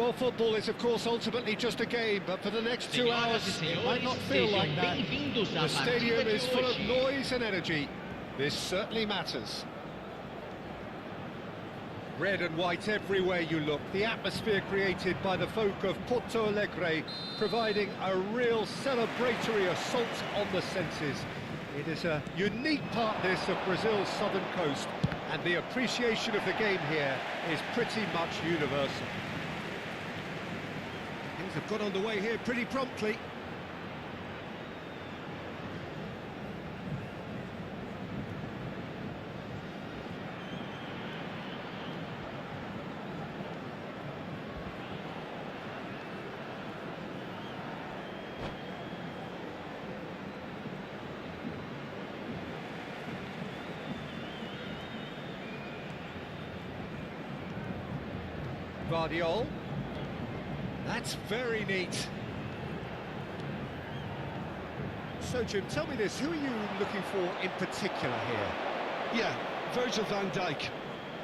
Well, football is, of course, ultimately just a game, but for the next 2 hours, it might not feel like that. The stadium is full of noise and energy. This certainly matters. Red and white everywhere you look. The atmosphere created by the folk of Porto Alegre, providing a real celebratory assault on the senses. It is a unique part, this, of Brazil's southern coast, and the appreciation of the game here is pretty much universal. Things have got underway here pretty promptly. Guardiola. That's very neat. So, Jim, tell me this, who are you looking for in particular here? Yeah, Virgil van Dijk.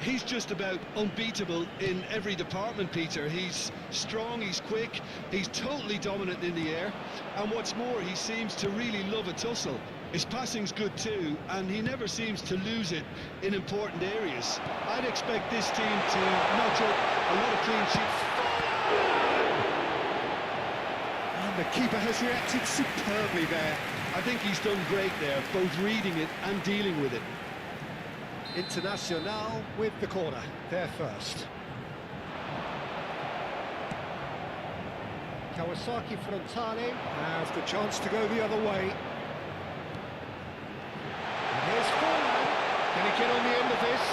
He's just about unbeatable in every department, Peter. He's strong, he's quick, he's totally dominant in the air, and what's more, he seems to really love a tussle. His passing's good too, and he never seems to lose it in important areas. I'd expect this team to notch up a lot of clean sheets. And the keeper has reacted superbly there. I think he's done great there, both reading it and dealing with it. Internacional with the corner, there first. Kawasaki Frontale has the chance to go the other way. And here's Forlan. Can he get on the end of this?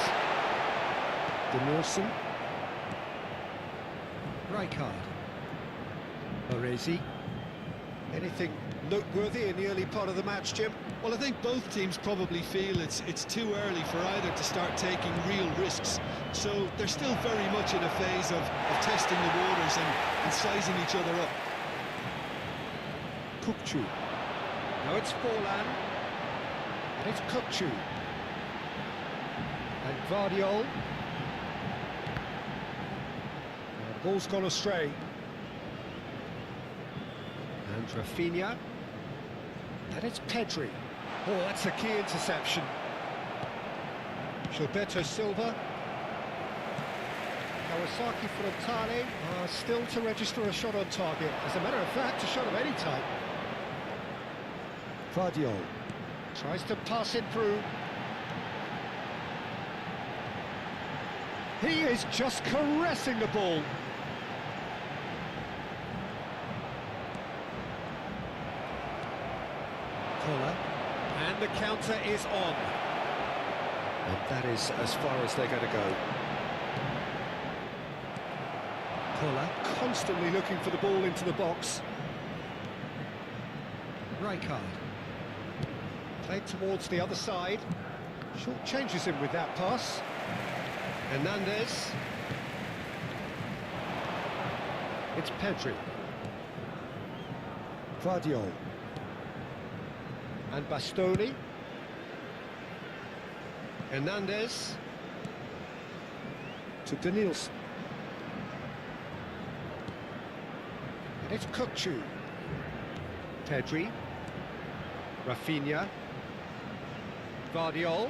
Denilson. Rijkaard. Baresi. Anything noteworthy in the early part of the match, Jim? Well, I think both teams probably feel it's too early for either to start taking real risks. So they're still very much in a phase of testing the waters and sizing each other up. Kukçu. Now it's Forlan. And it's Kukçu. And Guardiola. The ball's gone astray. And Rafinha. And it's Pedri. Oh, that's a key interception. Gilberto Silva. Kawasaki Frontale still to register a shot on target. As a matter of fact, a shot of any type. Guardiola tries to pass it through. He is just caressing the ball. Corner. And the counter is on. And that is as far as they're going to go. Kola constantly looking for the ball into the box. Rijkaard. Played towards the other side. Short changes him with that pass. Hernandez. It's Pedri. Guardiola. And Bastoni. Hernandez. To Denilson. And it's Kukçu. Pedri. Rafinha. Guardiola.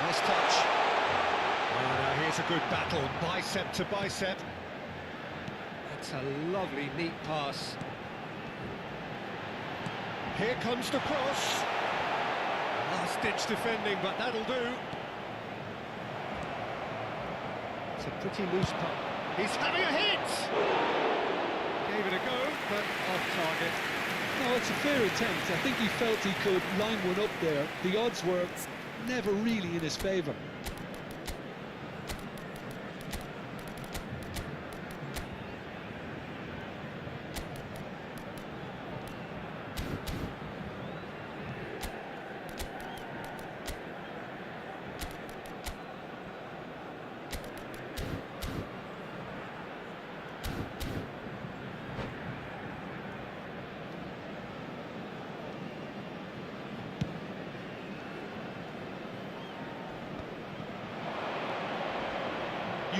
Nice touch. Oh, now here's a good battle, bicep to bicep. That's a lovely, neat pass. Here comes the cross. Last-ditch defending, but that'll do. It's a pretty loose puck. He's having a hit! Gave it a go, but off target. No, it's a fair attempt. I think he felt he could line one up there. The odds were never really in his favour.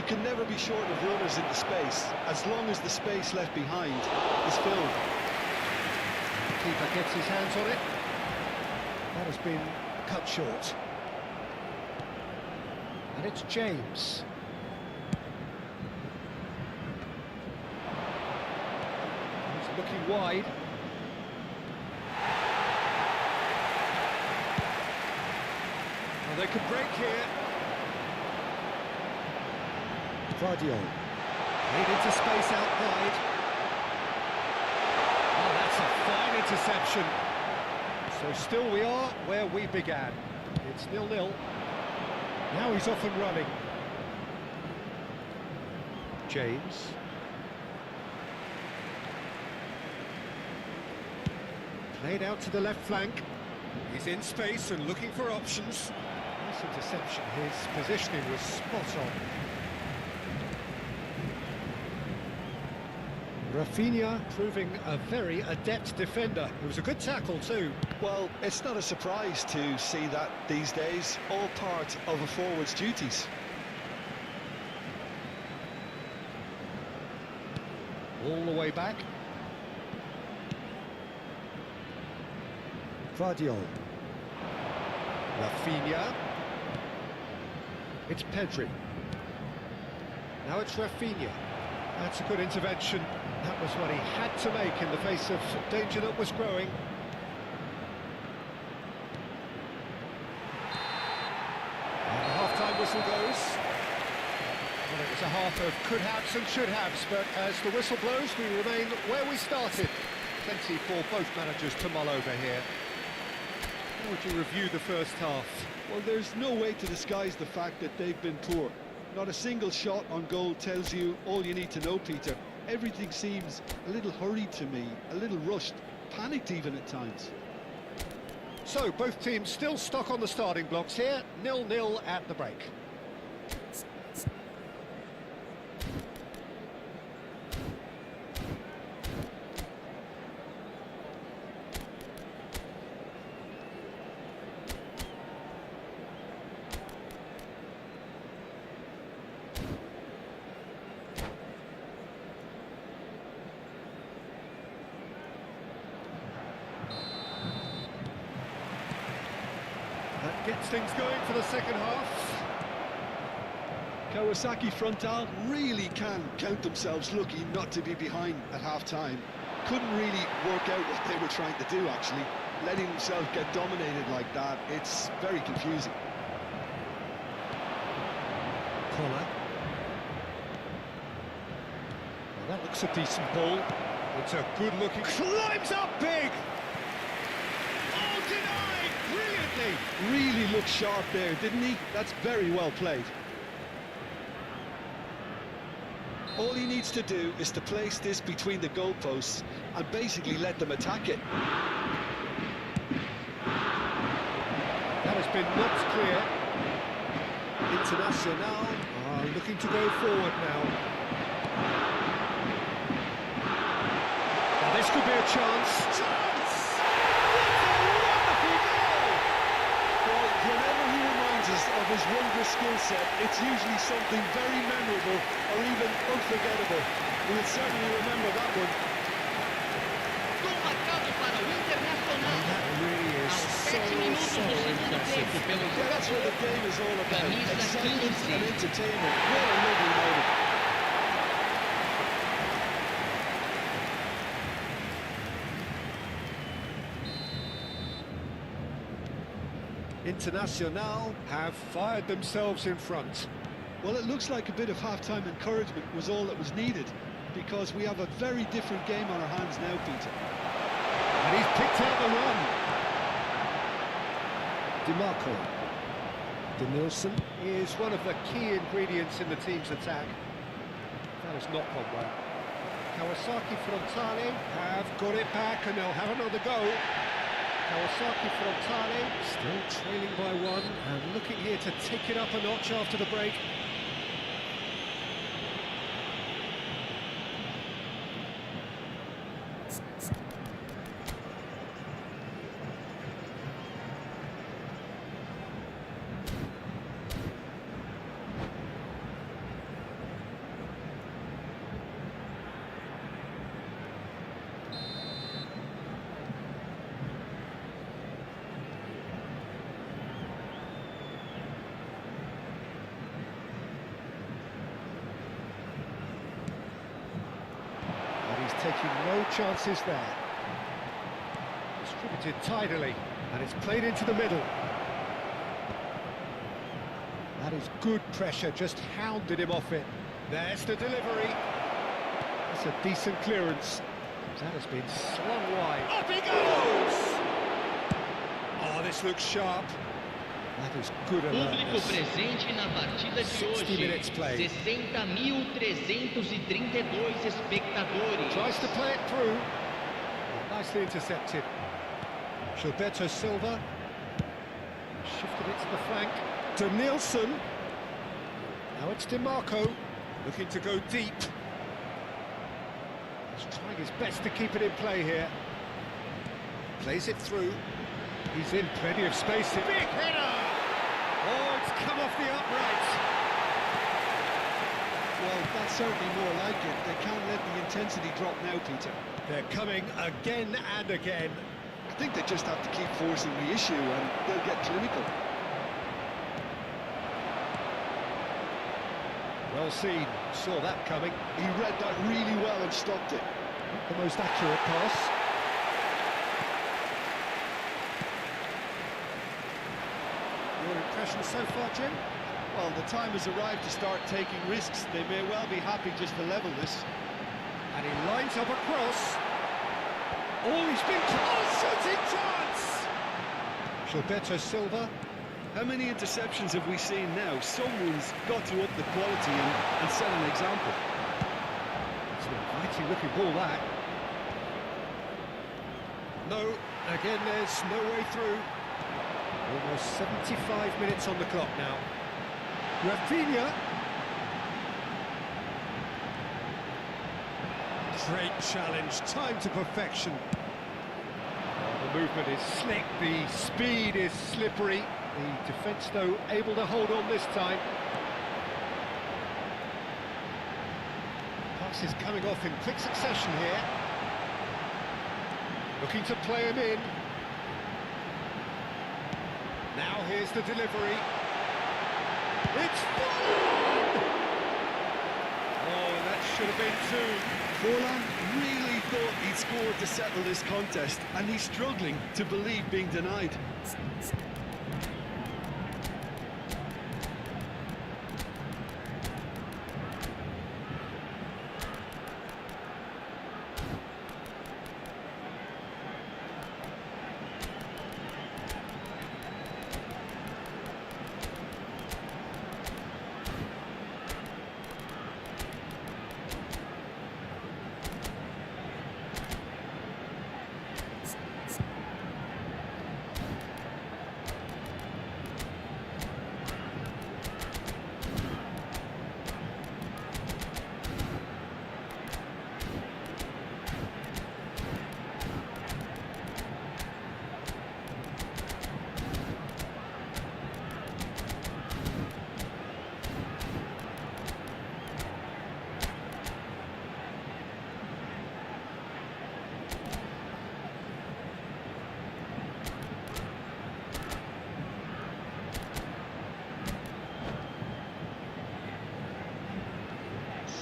You can never be short of runners into space, as long as the space left behind is filled. Keeper gets his hands on it. That has been cut short. And it's James. He's looking wide. Well, they can break here. Guardiola. Lead into space out wide. Oh, that's a fine interception. So still we are where we began. It's 0-0. Now he's off and running. James. Played out to the left flank. He's in space and looking for options. Nice interception. His positioning was spot on. Rafinha proving a very adept defender. It was a good tackle too. Well, it's not a surprise to see that these days, all part of a forward's duties. All the way back. Guardiola. Rafinha. It's Pedri. Now it's Rafinha. That's a good intervention. That was what he had to make in the face of danger that was growing. And the half-time whistle goes. Well, it was a half of could-haves and should-haves, but as the whistle blows, we remain where we started. Plenty for both managers to mull over here. How would you review the first half? Well, there's no way to disguise the fact that they've been poor. Not a single shot on goal tells you all you need to know, Peter. Everything seems a little hurried to me, a little rushed, panicked even at times. So, both teams still stuck on the starting blocks here, 0-0 at the break. That gets things going for the second half. Kawasaki Frontal really can count themselves lucky not to be behind at half-time. Couldn't really work out what they were trying to do, actually. Letting themselves get dominated like that, it's very confusing. Collar. Well, that looks a decent ball. It's a good-looking... Climbs up big! Oh, denied! Brilliantly! Really looked sharp there, didn't he? That's very well played. All he needs to do is to place this between the goalposts and basically let them attack it. That has been knocked clear. Internacional are looking to go forward now. Now this could be a chance. Chance! What a wonderful goal! Well, whenever he reminds us of his wondrous skill set, it's usually something very memorable or even unforgettable. We'll certainly remember that one. That really is so impressive. Yeah, that's what the game is all about. Excitement and entertainment. What a lovely moment. Internacional have fired themselves in front. Well, it looks like a bit of half-time encouragement was all that was needed, because we have a very different game on our hands now, Peter. And he's picked out the run. DiMarco. Denilson is one of the key ingredients in the team's attack. That has not gone well. Kawasaki Frontale have got it back and they'll have another go. Kawasaki Frontale still trailing by one and looking here to take it up a notch after the break. No chances there. Distributed tidily, and it's played into the middle. That is good pressure, just hounded him off it. There's the delivery. That's a decent clearance. That has been slung wide. Up he goes! Oh, this looks sharp. That is good Público alertness. presente na partida de 60 minutes hoje, played. 60.332 espectadores. Tries to play it through. Nicely intercepted. Gilberto Silva. Shifted it to the flank. To Nielsen. Now it's DiMarco. Looking to go deep. He's trying his best to keep it in play here. Plays it through. He's in plenty of space. Big header! Oh, it's come off the upright. Well, that's certainly more like it. They can't let the intensity drop now, Peter. They're coming again and again. I think they just have to keep forcing the issue and they'll get clinical. Well seen, saw that coming. He read that really well and stopped it. Not the most accurate pass. Your impression so far, Jim? Well, the time has arrived to start taking risks. They may well be happy just to level this. And he lines up a cross. Oh, he's been... Oh, shooting chance! Gilberto Silva. How many interceptions have we seen now? Someone's got to up the quality and set an example. It's an inviting looking ball, that. No, again, there's no way through. Almost 75 minutes on the clock now. Rafinha. Great challenge, time to perfection. Oh, the movement is slick, the speed is slippery. The defence, though, able to hold on this time. Pass is coming off in quick succession here. Looking to play him in. Now here's the delivery. It's Forlan! Oh, that should have been two. Forlan really thought he'd scored to settle this contest, and he's struggling to believe being denied.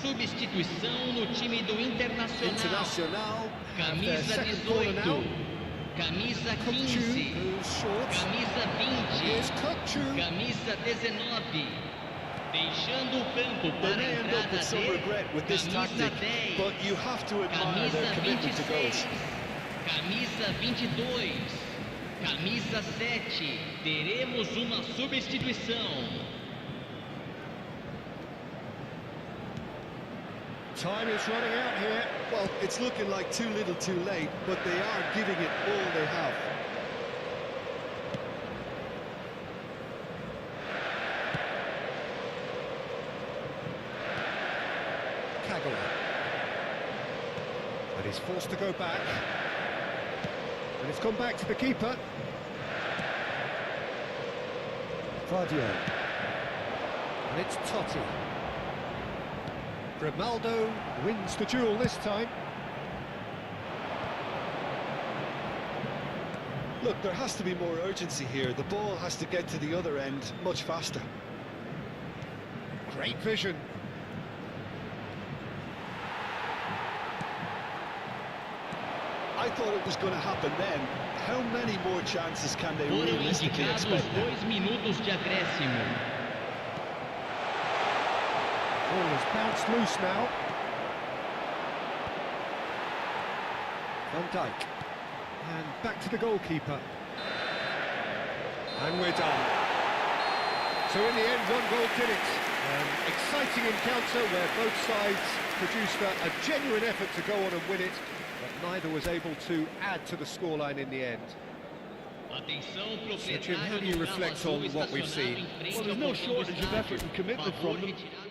Substituição no time do Internacional. Internacional. Camisa 18. Camisa 15. Camisa 20. Camisa 19. Deixando o campo They para may a end up with some regret with this camisa tactic, 10. but you have to admire their Camisa commitment to 26. goals. Camisa 22. Camisa 7. Teremos uma substituição. Time is running out here. Well, it's looking like too little too late, but they are giving it all they have. Kagawa. But he's forced to go back. And it's gone back to the keeper. Vardio. And it's Totti. Grimaldo wins the duel this time. Look, there has to be more urgency here. The ball has to get to the other end much faster. Great vision. I thought it was going to happen then. How many more chances can they Foram realistically indicados expect now? 2 minutos de acréscimo. Ball has bounced loose now. Van Dijk. And back to the goalkeeper. And we're done. So in the end, one goal did it. An exciting encounter where both sides produced a genuine effort to go on and win it, but neither was able to add to the scoreline in the end. Atenção, Jim, how proprietário do you do carro reflect azul on what we've estacionado seen? em frente Well, ao there's no portão do shortage of effort and estádio. commitment Favor from them. retirar.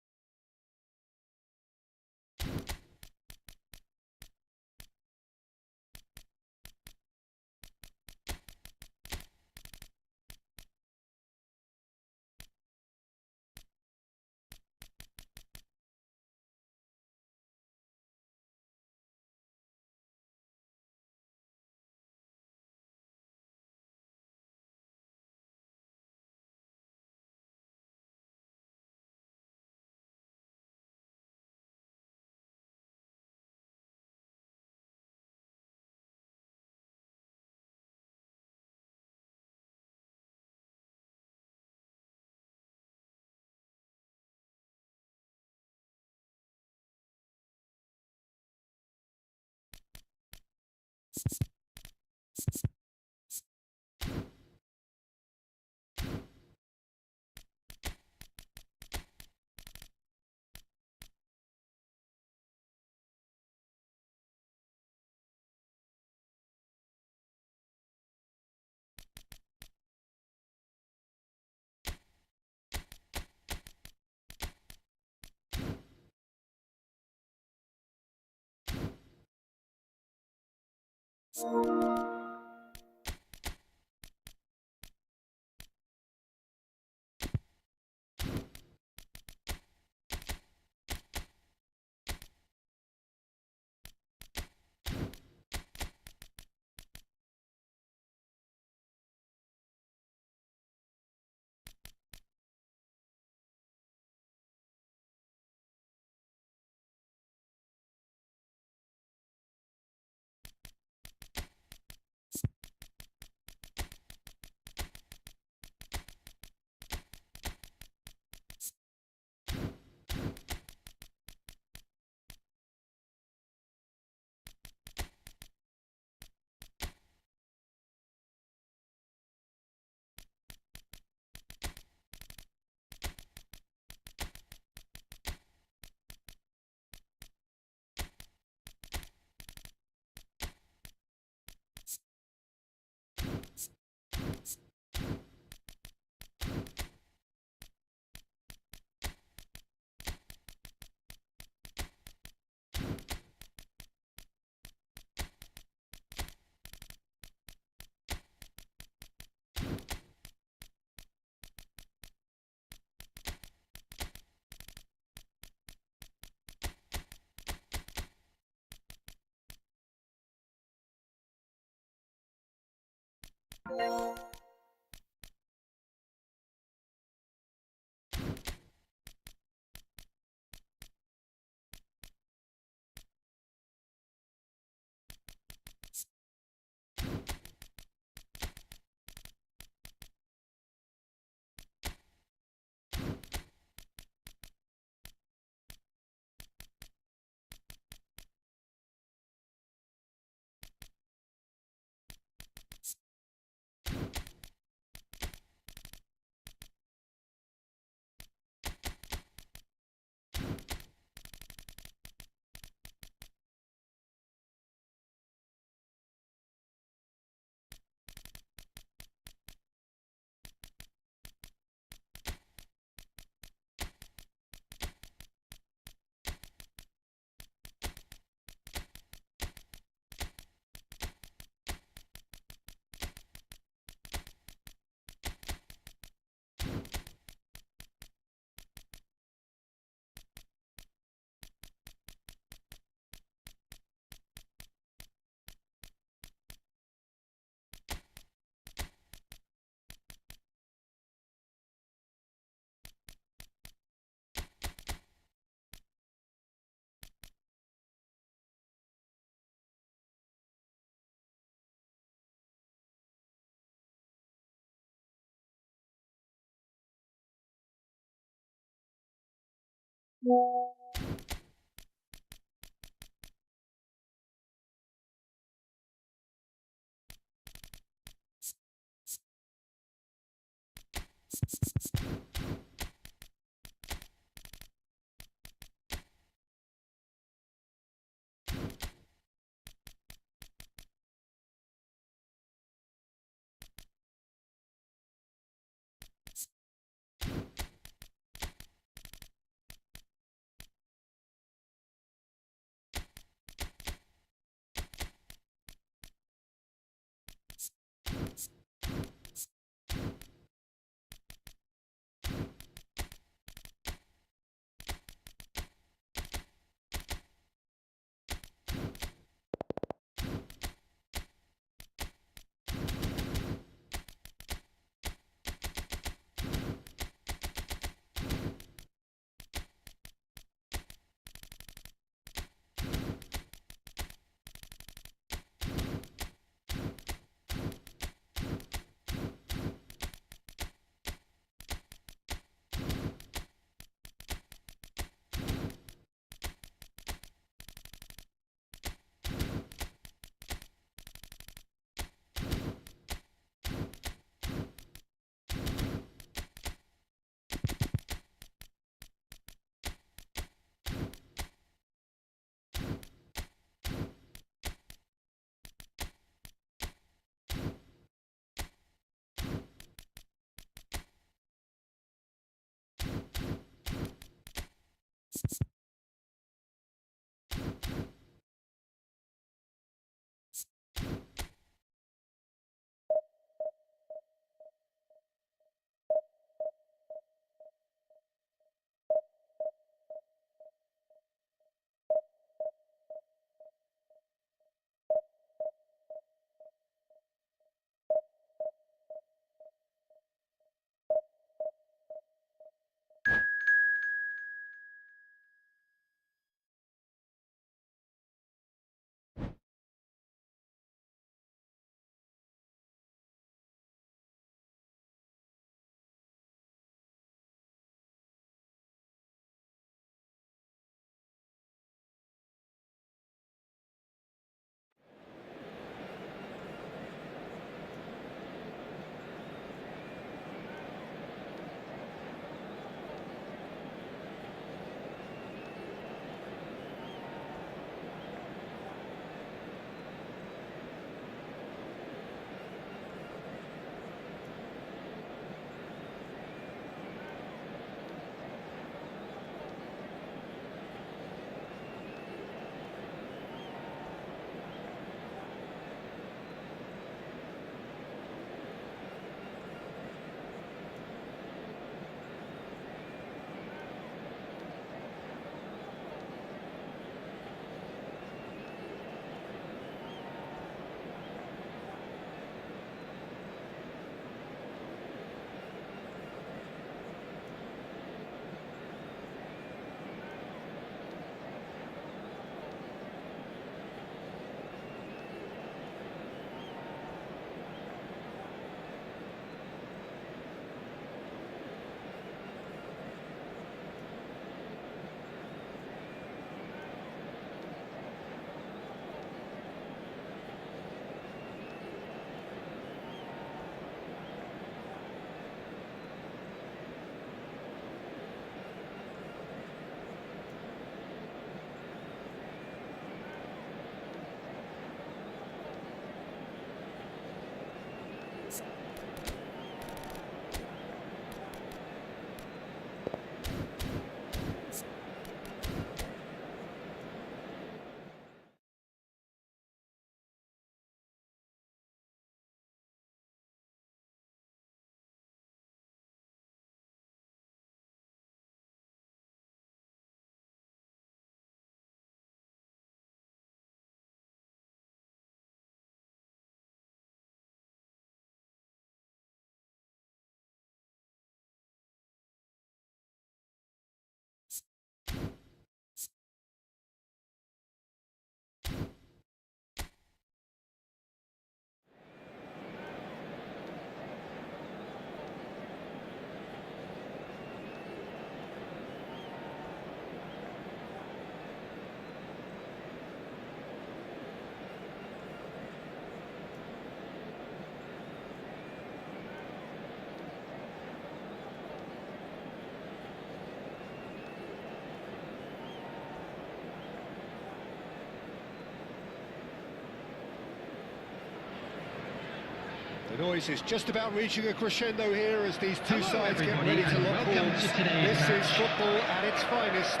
noise is just about reaching a crescendo here as these two Hello, sides get everybody, ready to and lock welcome horns. to today's This is match. football at its finest.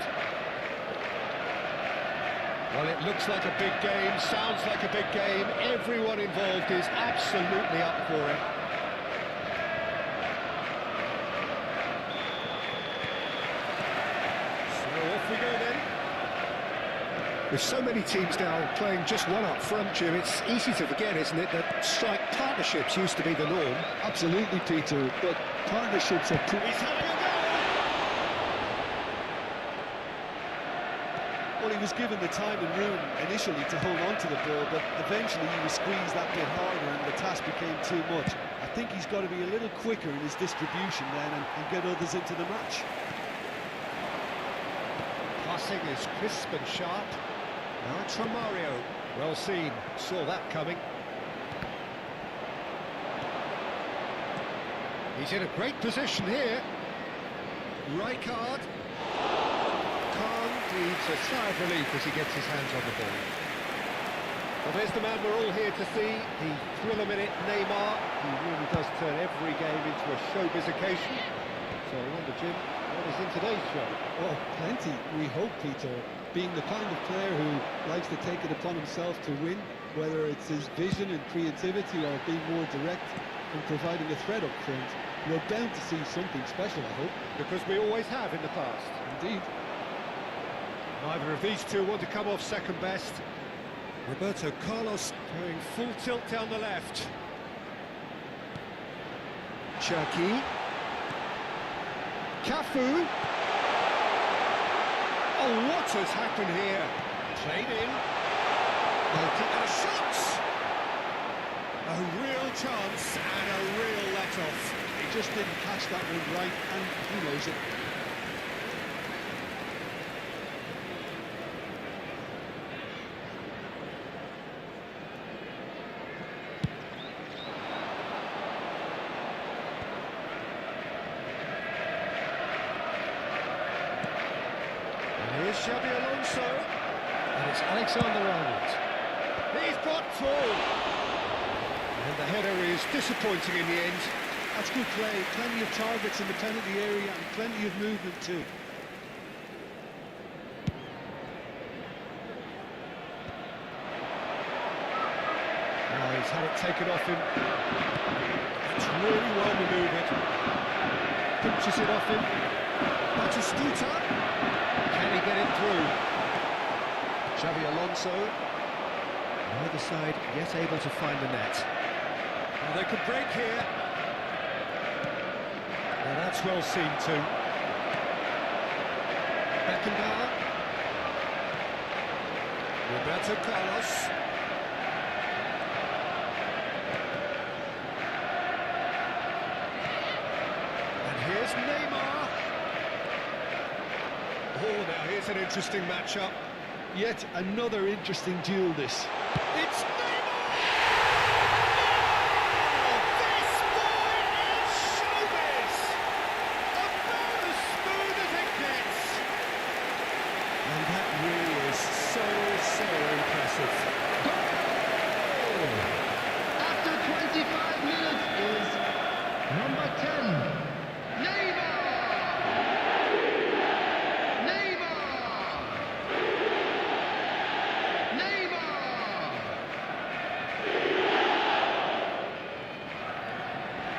Well, it looks like a big game, sounds like a big game. Everyone involved is absolutely up for it. So off we go then. With so many teams now playing just one up front, Jim, it's easy to forget, isn't it, that strike partnerships used to be the norm. Absolutely, Peter, but partnerships are pretty... He's having a go! Well, he was given the time and room initially to hold on to the ball, but eventually he was squeezed that bit harder and the task became too much. I think he's got to be a little quicker in his distribution then and get others into the match. Passing is crisp and sharp. Now it's from Mario. Well seen, saw that coming. He's in a great position here. Rijkaard. Khan breathes a sigh of relief as he gets his hands on the ball. Well, there's the man we're all here to see, the thriller-minute Neymar. He really does turn every game into a showbiz occasion. So I wonder, Jim, what is in today's show? Oh, plenty, we hope, Peter. Being the kind of player who likes to take it upon himself to win, whether it's his vision and creativity or being more direct and providing a threat up front, we're bound to see something special, I hope. Because we always have in the past. Indeed. Neither of these two want to come off second best. Roberto Carlos going full tilt down the left. Cherki. Cafu. Oh, what has happened here? Played in. And a shot! A real chance and a real let-off. He just didn't catch that one right, and he knows it. Here's Xabi Alonso, and it's Alexander-Arnold. He's got tall, and the header is disappointing in the end. That's good play, plenty of targets in the penalty area and plenty of movement too. Oh, he's had it taken off him. It's really well manoeuvred. Pinches it off him. Batistuta. Can he get it through? Xabi Alonso. Neither side yet able to find the net. Now they could break here. Now that's well seen too. Beckenbauer. Roberto Carlos. And here's Neymar. Oh, now here's an interesting matchup. Yet another interesting duel this. It's Neymar! This boy is showbiz! About as smooth as it gets! And that really is so impressive. After 25 minutes is number 10, Neymar!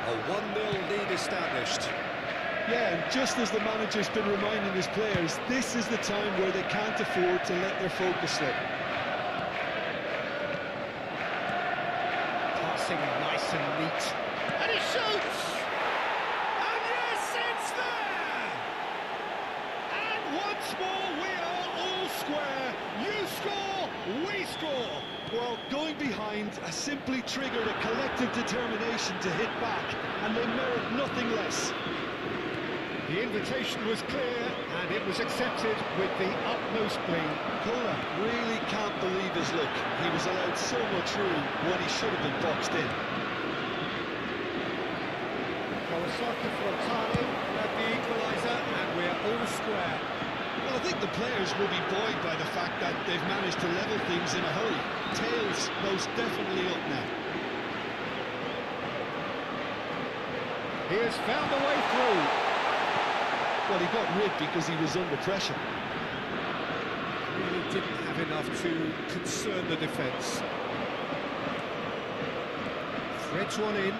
A 1-0 lead established. Yeah, and just as the manager's been reminding his players, this is the time where they can't afford to let their focus slip. Passing nice and neat. And he shoots! And yes, it's there! And once more we are all square. You score, we score. Well, going behind has simply triggered a collective determination to hit back, and they merit nothing less. The invitation was clear, and it was accepted with the utmost glee. Kola really can't believe his luck. He was allowed so much room when he should have been boxed in. Kawasaki Frontale grabbed the equaliser, and we're all square. Well, I think the players will be buoyed by the fact that they've managed to level things in a hurry. Tails most definitely up now. He has found a way through. Well, he got rid because he was under pressure. Really didn't have enough to concern the defence. Threads one in.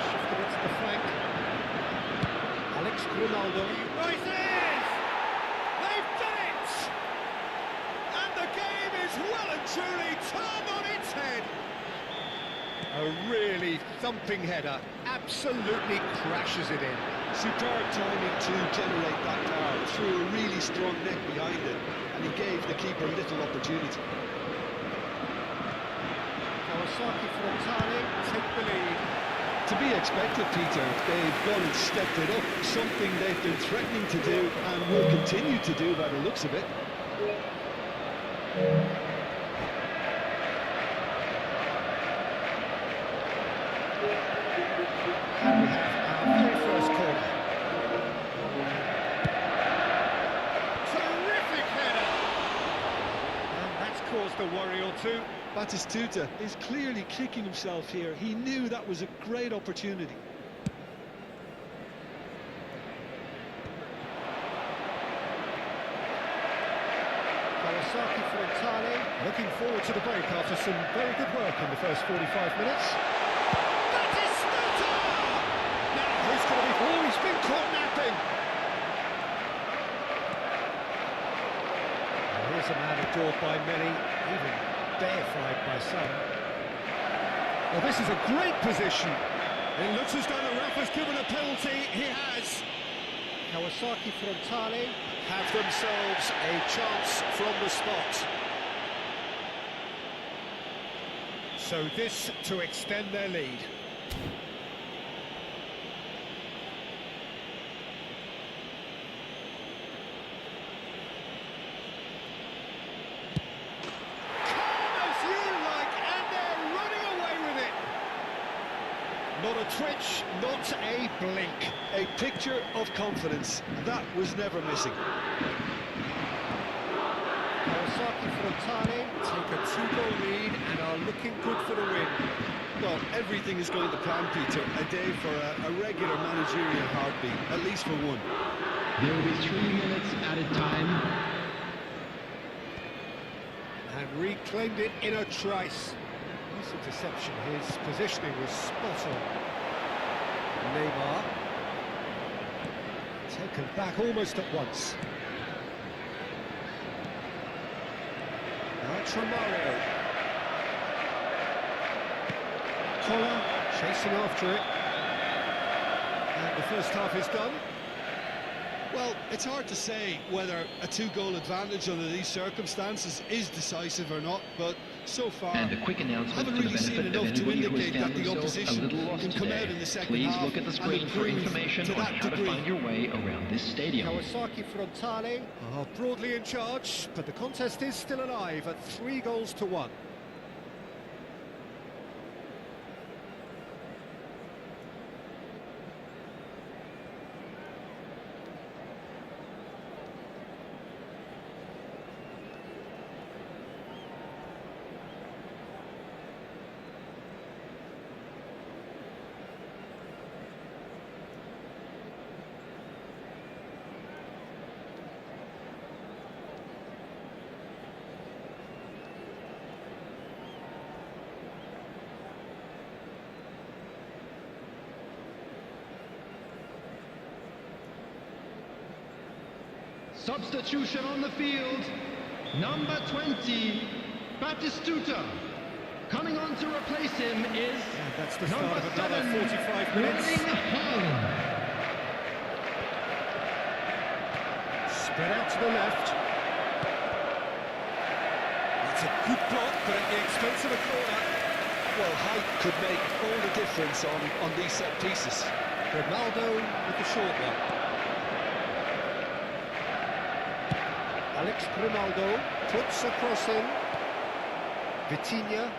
Shifted it to the flank. Alex Grimaldo. Rises! They've done it! And the game is well and truly turned on its head. A really thumping header, absolutely crashes it in. Superb timing to generate that power, threw a really strong neck behind it, and he gave the keeper little opportunity. Kawasaki Frontale take the lead. To be expected, Peter. They've gone and stepped it up, something they've been threatening to do and will continue to do by the looks of it. And we have our very first corner. Terrific header! And that's caused a worry or two. Batistuta is clearly kicking himself here. He knew that was a great opportunity. Kawasaki Frontale looking forward to the break after some very good work in the first 45 minutes. Batistuta! Now who's going to be... Oh, he's been caught napping! Here's a man adored by many, even deified by some. Well, this is a great position. It looks as though the ref has given a penalty. He has. Kawasaki Frontale have themselves a chance from the spot. So this to extend their lead. Not a twitch, not a blink. A picture of confidence. That was never missing. Kawasaki Frontale take a 2-goal lead and are looking good for the win. Well, everything is going to plan, Peter. A day for a regular managerial heartbeat, at least for one. There will be 3 minutes added time. And reclaimed it in a trice. Nice interception, his positioning was spot on. Neymar. Taken back almost at once. Now Tramario. Collar chasing after it. And the first half is done. Well, it's hard to say whether a 2-goal advantage under these circumstances is decisive or not, but so far, And a quick announcement haven't for the really seen benefit of enough to anybody who has indicate that found the themselves a opposition little lost can come today. out in the second Please half look at the screen and for improve information to on that how to degree. find your way around this stadium. Kawasaki Frontale are broadly in charge, but the contest is still alive at 3-1. Substitution on the field. Number 20, Batistuta. Coming on to replace him is And that's the start number of another 7, 45 minutes. Spread out to the left. That's a good block, but at the expense of a corner. Well, height could make all the difference on these set pieces. Ronaldo with the short one. Alex Grimaldo puts a cross in. Vitinha.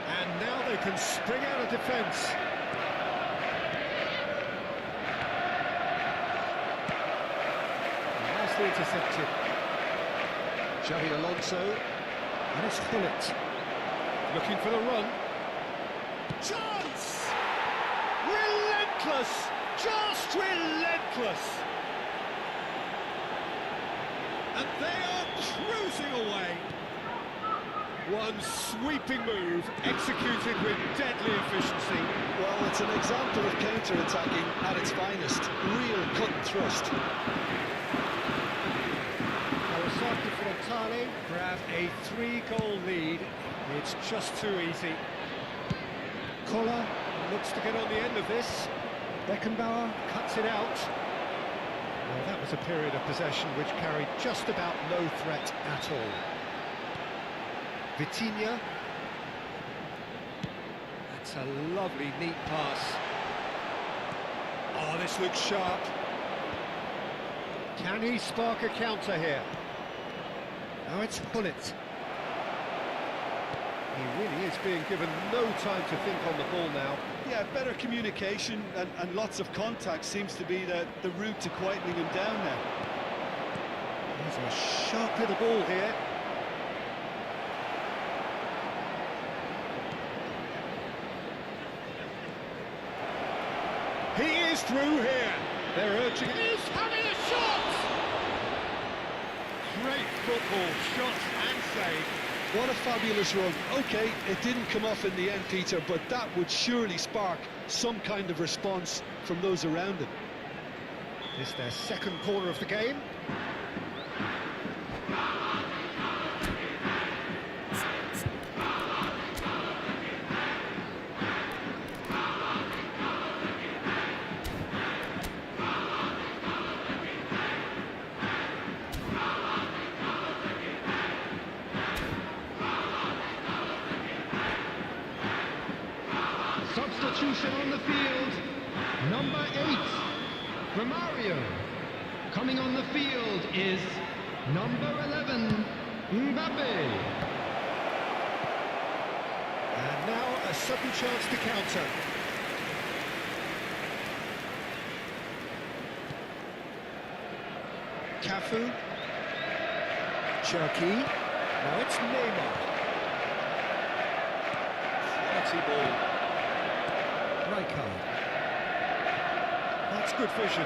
And now they can spring out of defence. Nicely intercepted. Xavi Alonso. And it's Hullet. Looking for the run. Chance! relentless, just relentless. And they are cruising away. One sweeping move, executed with deadly efficiency. Well, it's an example of counter-attacking at its finest. Real cut and thrust. Kawasaki Frontale grab a 3-goal lead. It's just too easy. Koller looks to get on the end of this. Beckenbauer cuts it out. Well, that was a period of possession which carried just about no threat at all. Vitinha. That's a lovely, neat pass. Oh, this looks sharp. Can he spark a counter here? Now it's Hullet. He really is being given no time to think on the ball now. Yeah, better communication and lots of contact seems to be the route to quietening him down now. There's a sharp little ball here. He is through here. They're urging. He's having a shot! Great football, shot and save. What a fabulous run. OK, it didn't come off in the end, Peter, but that would surely spark some kind of response from those around him. This is their second corner of the game. Substitution on the field, number 8, Romario. Coming on the field is number 11, Mbappe. And now a sudden chance to counter. Cafu. Cherki. Now it's Neymar. Quality ball. Rijkaard. That's good vision.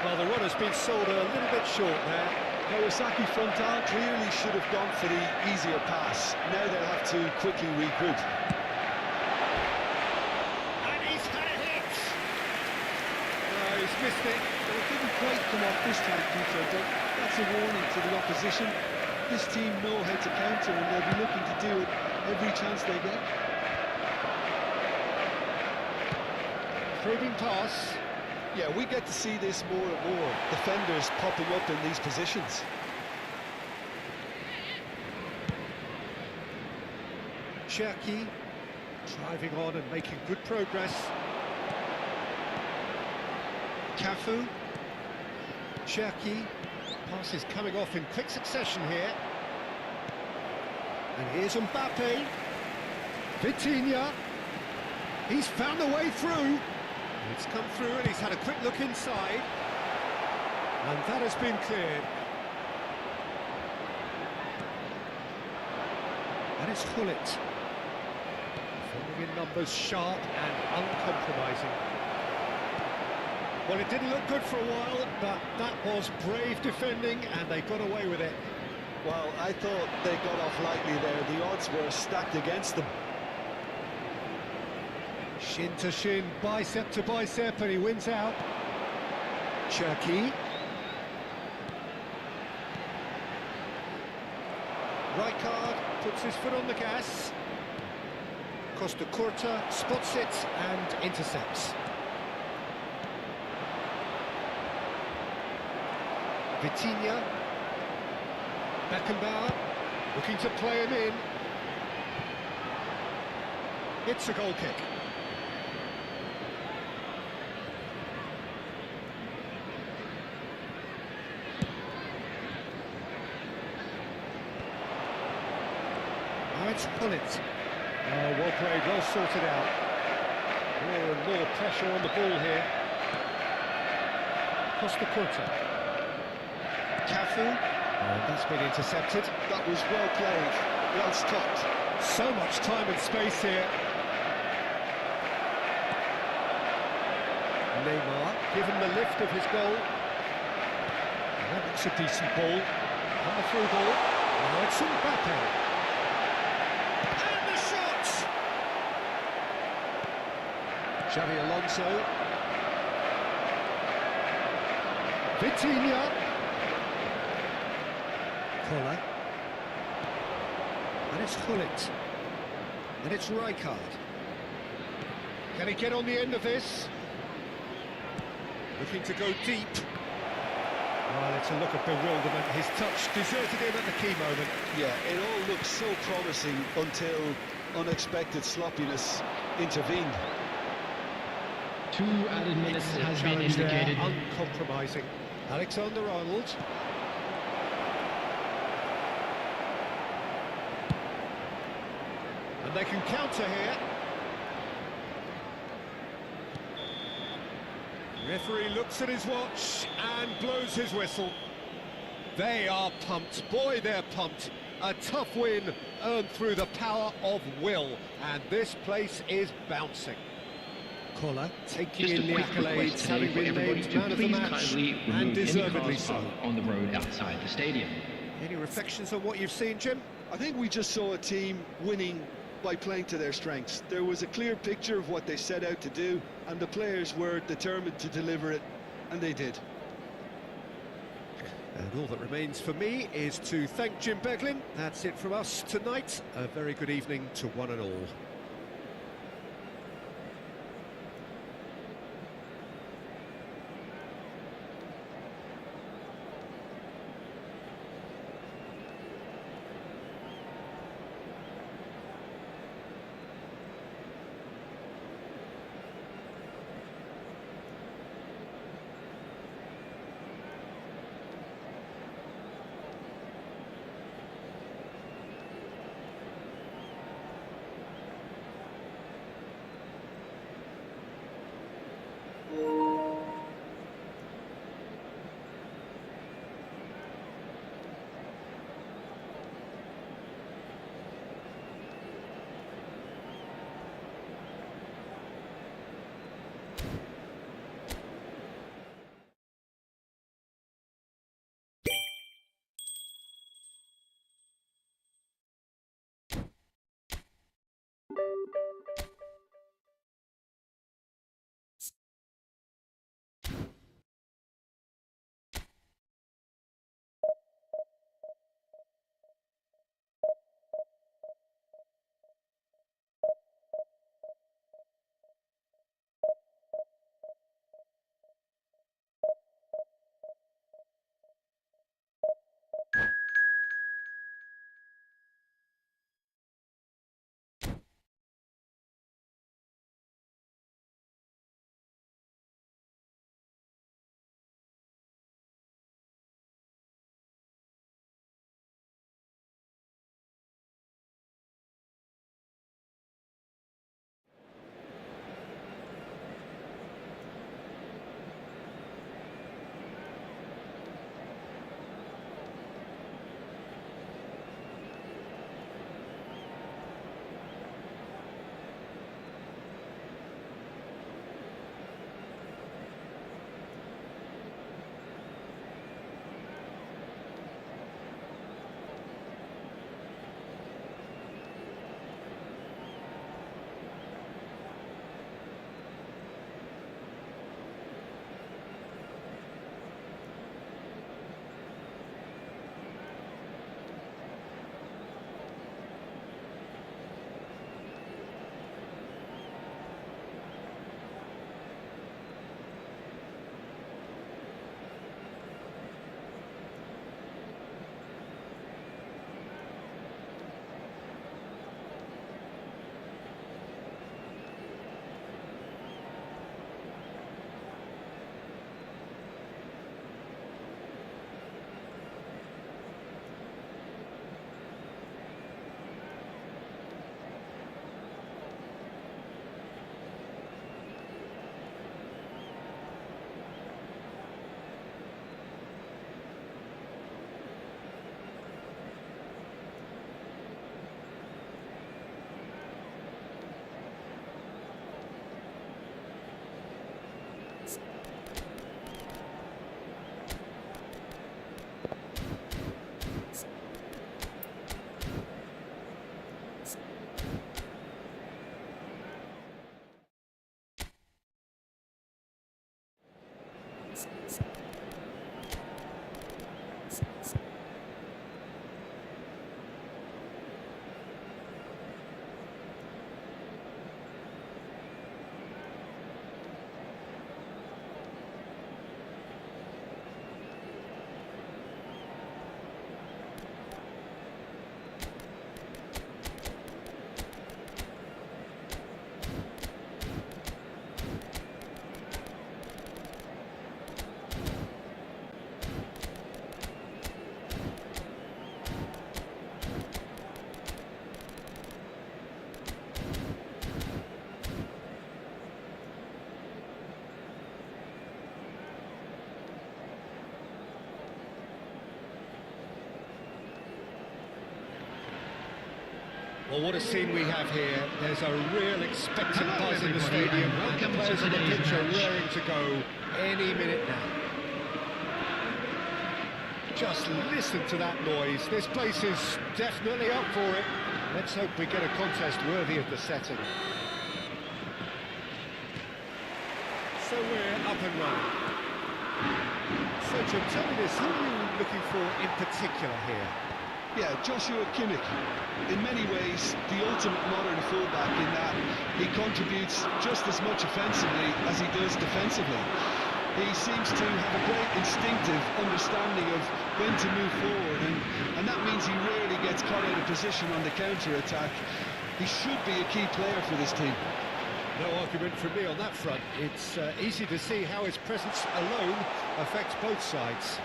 Well, the run has been sold a little bit short there. Kawasaki Frontale clearly should have gone for the easier pass. Now they'll have to quickly regroup. And he's had a hit! No, he's missed it. Well, it didn't quite come off this time, Peter, but that's a warning to the opposition. This team know how to counter and they'll be looking to do it every chance they get. Probing pass. Yeah, we get to see this more and more. Defenders popping up in these positions. Cherki driving on and making good progress. Cafu. Cherki. Pass is coming off in quick succession here. And here's Mbappe. Vitinha. He's found a way through. It's come through and he's had a quick look inside. And that has been cleared. And it's Hullet. Filling in numbers sharp and uncompromising. Well, it didn't look good for a while, but that was brave defending and they got away with it. Well, I thought they got off lightly there. The odds were stacked against them. Shin to shin, bicep to bicep, and he wins out. Cherki. Rijkaard puts his foot on the gas. Costa Curta spots it and intercepts. Vitinha. Beckenbauer looking to play him in. It's a goal kick. Now it's Hullet. Oh, well played, well sorted out. More and more pressure on the ball here. Costa Curta. Cafu. And that's been intercepted. That was well played, well stopped. So much time and space here. Neymar, given the lift of his goal. That looks a decent ball. On the through ball. Now it's Mbappe. And the shot! Xavi Alonso. Vitinha. Koller. And it's Gullit. And it's Rijkaard. Can he get on the end of this? Looking to go deep. Well, it's a look of bewilderment. His touch deserted him at the key moment. Yeah, it all looked so promising until unexpected sloppiness intervened. 2 added minutes has been Challenge there, indicated. uncompromising. Alexander-Arnold. And they can counter here. Referee looks at his watch and blows his whistle. They are pumped. Boy, they're pumped. A tough win earned through the power of will. And this place is bouncing. Koller taking Just in a the quick request accolades, today having for been everybody named to man of the please match, kindly and remove any deservedly cars so. parked on the road outside the stadium. Any reflections on what you've seen, Jim? I think we just saw a team winning by playing to their strengths. There was a clear picture of what they set out to do, and the players were determined to deliver it, and they did. And all that remains for me is to thank Jim Beglin. That's it from us tonight. A very good evening to one and all. Well, what a scene we have here. There's a real expectant Hello, buzz in the everybody, stadium, and and the welcome players to on the today's pitch are match. raring to go any minute now. Just listen to that noise. This place is definitely up for it. Let's hope we get a contest worthy of the setting. So we're up and running. So Jim, tell me this, who are you looking for in particular here? Yeah, Joshua Kimmich, in many ways, the ultimate modern fullback in that he contributes just as much offensively as he does defensively. He seems to have a great instinctive understanding of when to move forward, and that means he rarely gets caught out of position on the counter-attack. He should be a key player for this team. No argument from me on that front. It's easy to see how his presence alone affects both sides.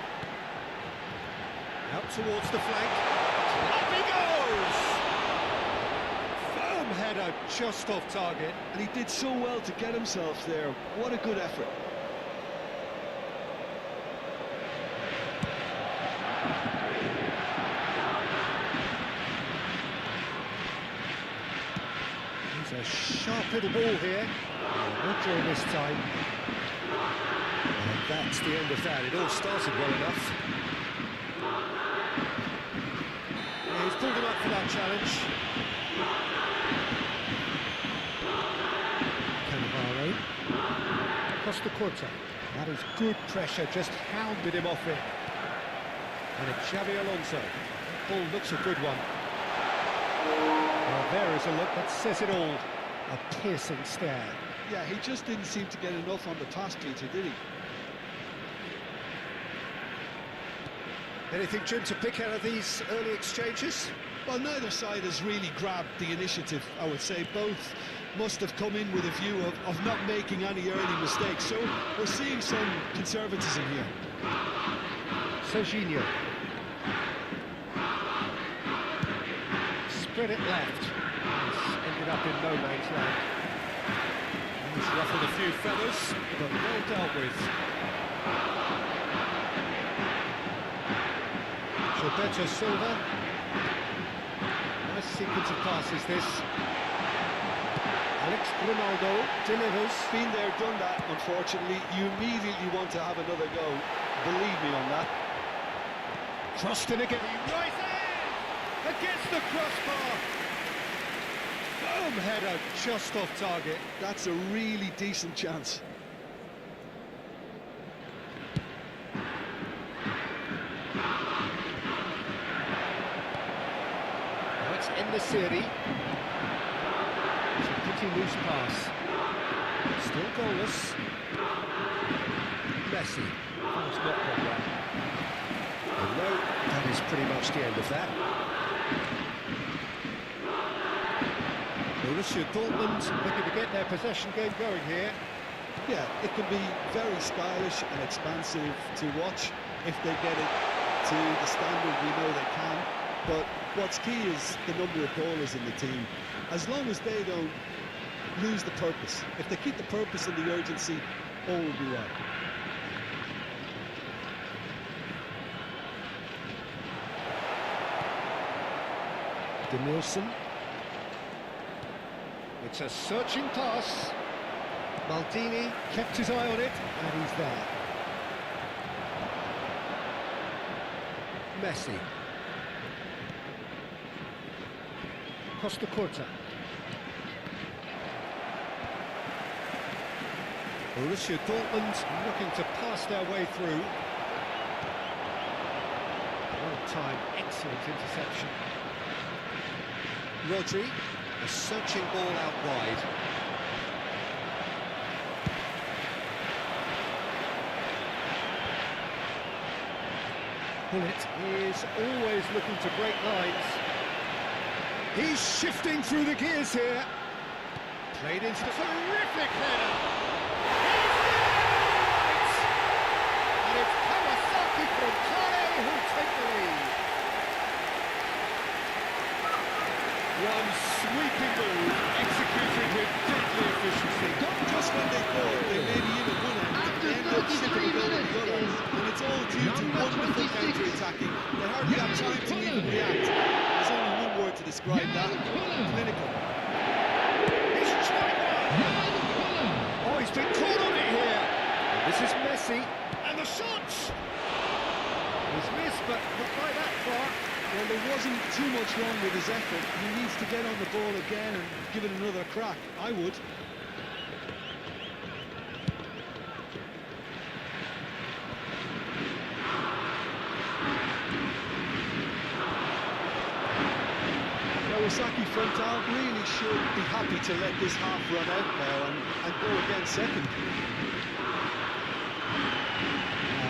Out towards the flank. Up he goes! Firm header just off target. And he did so well to get himself there. What a good effort. It's a sharp little ball here. Not during this time. And that's the end of that. It all started well enough. He's pulled him up for that challenge. Cannavaro. Costa Corta. That is good pressure, just hounded him off it. And it's Xavi Alonso. That ball looks a good one. Well, there is a look that says it all. A piercing stare. Yeah, he just didn't seem to get enough on the pass, Peter, did he? Anything, Jim, to pick out of these early exchanges? Well, neither side has really grabbed the initiative, I would say. Both must have come in with a view of not making any early mistakes. So we're seeing some conservatism here. Serginho. Spread it left. He's ended up in no man's land. He's ruffled a few feathers, but well dealt with. Gilberto Silva. Nice sequence of passes, this. Alex Grimaldo delivers. Been there, done that, unfortunately. You immediately want to have another go. Believe me on that. Crossed in again. Right in! Against the crossbar. Firm header just off target. That's a really decent chance. That's Enesiri. It's a pretty loose pass. Still goalless. Messi. Oh, it's not gone well. And no, that is pretty much the end of that. Borussia Dortmund looking to get their possession game going here. Yeah, it can be very stylish and expansive to watch if they get it to the standard we know they can. But what's key is the number of ballers in the team. As long as they don't lose the purpose, if they keep the purpose and the urgency, all will be well. Denilson. It's a searching pass. Maldini kept his eye on it, and he's there. Messi. Costa Corta. Borussia Dortmund looking to pass their way through. Well timed, excellent interception. Rodri, a searching ball out wide. Gullit is always looking to break lines. He's shifting through the gears here. Played into the terrific header. He's right! And it's Kawasaki from Kare who take the lead. One sweeping move, executed with deadly efficiency. Just when they thought they may be in a good end, After they end up 33 shipping a goal to minutes the other. is And it's all due to number wonderful 26. counter-attacking. They hardly have time to even react. There's only one word to describe describe that. Clinical. He's tried one. Oh, he's been caught on it here. This is Messi. And the shots! He's missed, but not by that far. Well, there wasn't too much wrong with his effort. He needs to get on the ball again and give it another crack. I would. Kawasaki Frontal really should be happy to let this half run out now and go again second.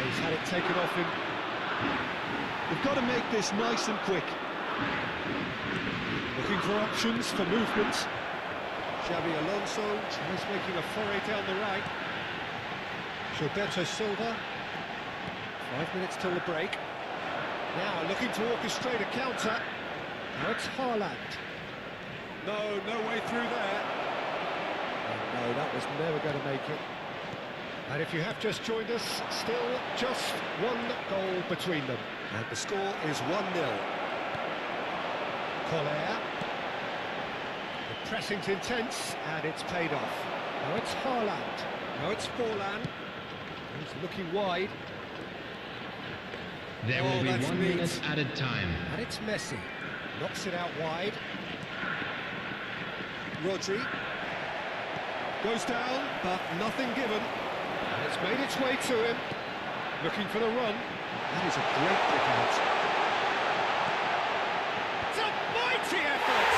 He's had it taken off him. We've got to make this nice and quick. Looking for options for movement. Xabi Alonso is making a foray down the right. Gilberto Silva. 5 minutes till the break. Now looking to orchestrate a counter. Now it's Haaland. No way through there. Oh, no, that was never going to make it. And if you have just joined us, still just one goal between them. And the score is 1-0. Collier. The pressing's intense, and it's paid off. Now it's Haaland. Now it's Forlan. He's looking wide. There will be 1 minute added time. And it's Messi. Knocks it out wide. Rodri. Goes down, but nothing given. And it's made its way to him. Looking for the run. That is a great kick out. It's a mighty effort!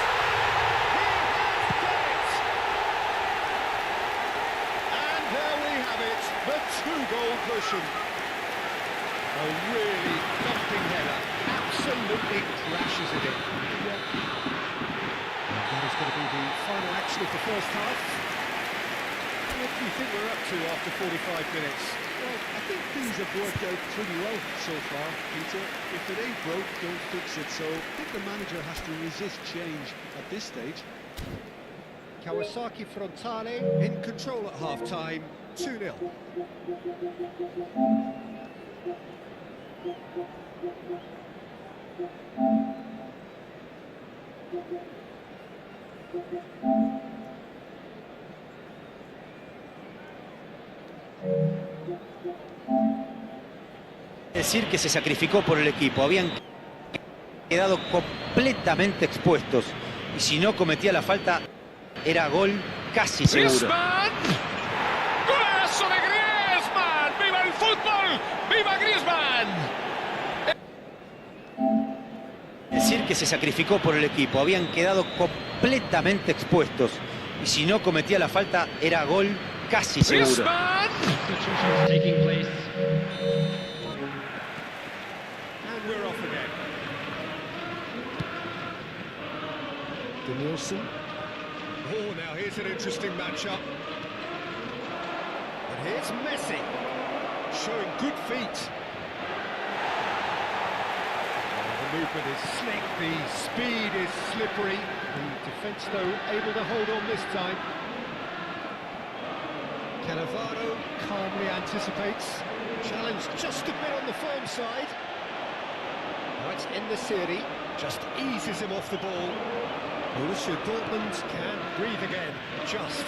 He has done it! And there we have it, the 2-goal cushion. A really thumping header, absolutely crashes it in. And that is going to be the final action of the first half. What do you think we're up to after 45 minutes? Well, I think things have worked out pretty well so far, Peter. If it ain't broke, don't fix it. So I think the manager has to resist change at this stage. Kawasaki Frontale in control at half-time, 2-0. Decir que se sacrificó por el equipo, habían quedado completamente expuestos y si no cometía la falta era gol casi seguro. ¡Griezmann! ¡Golazo de Griezmann! ¡Viva el fútbol! ¡Viva Griezmann! Decir que se sacrificó por el equipo, habían quedado completamente expuestos y si no cometía la falta era gol casi seguro. ¡Griezmann! Substitutions taking place. And we're off again. Danielson. Oh, now here's an interesting matchup. And here's Messi, showing good feet. The movement is slick, the speed is slippery. The defence, though, able to hold on this time. Cannavaro calmly anticipates. Challenge just a bit on the firm side. Now it's En-Nesyri, just eases him off the ball. Borussia Dortmund can breathe again, just.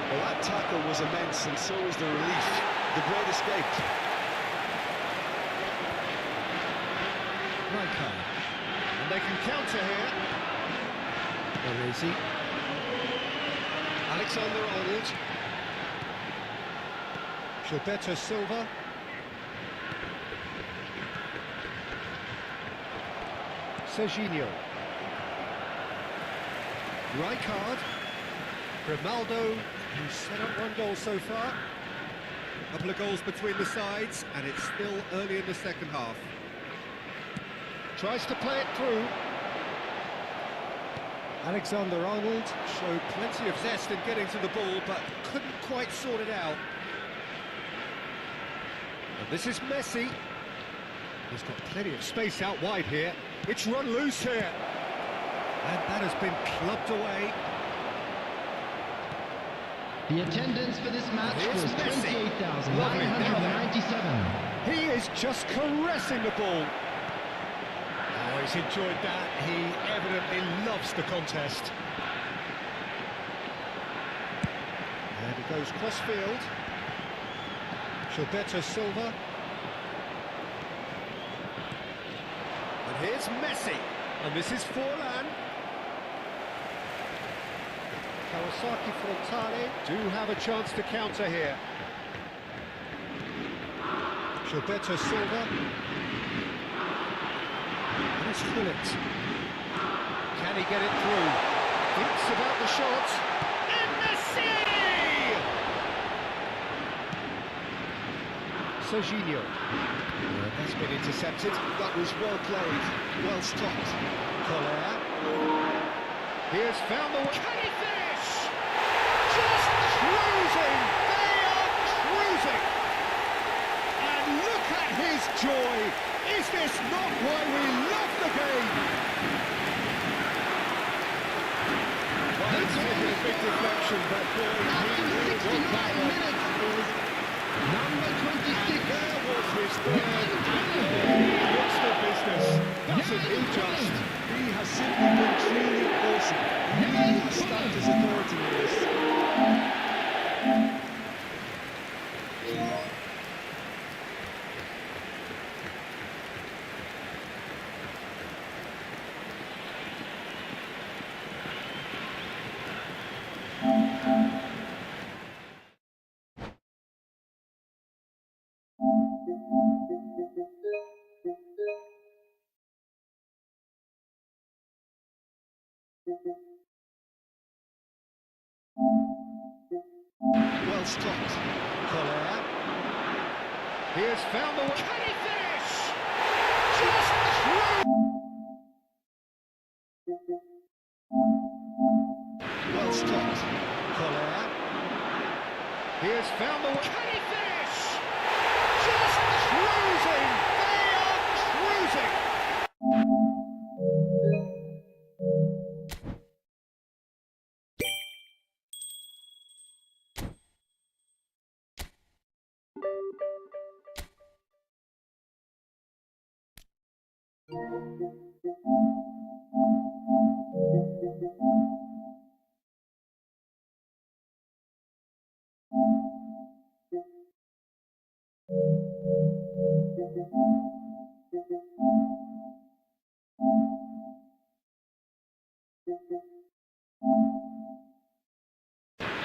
Well, that tackle was immense, and so was the relief. The great escape. Rijkaard. And they can counter here. Baresi. Alexander-Arnold. Gilberto Silva. Serginho. Rijkaard. Grimaldo, who's set up 1 goal so far. A couple of goals between the sides, and it's still early in the second half. Tries to play it through. Alexander-Arnold showed plenty of zest in getting to the ball, but couldn't quite sort it out. And this is Messi. He's got plenty of space out wide here. It's run loose here. And that has been clubbed away. The attendance for this match Here's was Messi. 28,997. He is just caressing the ball. Oh, he's enjoyed that. He evidently loves the contest. And he goes cross-field. Gilberto Silva. And here's Messi. And this is Forlan. Kawasaki Frontale do have a chance to counter here. Gilberto Silva. And it's Gullit. Can he get it through? Thinks about the shot. And Messi! Serginho. That's been intercepted. That was well played, well stopped. Collier. Here's found the... Can he finish? Just cruising! They are cruising! And look at his joy! Is this not why we love the game? Well, it's taken a big deflection, but boy, he really won that one. Number 26. There was his third, and what's the business? Doesn't he just? He has simply been truly awesome. He has stamped his authority in this. Well stopped. Collier. Here's found the... Can he finish? Just through! Well stopped. Collier. Here's found the... Can he finish? Just cruising! They are cruising!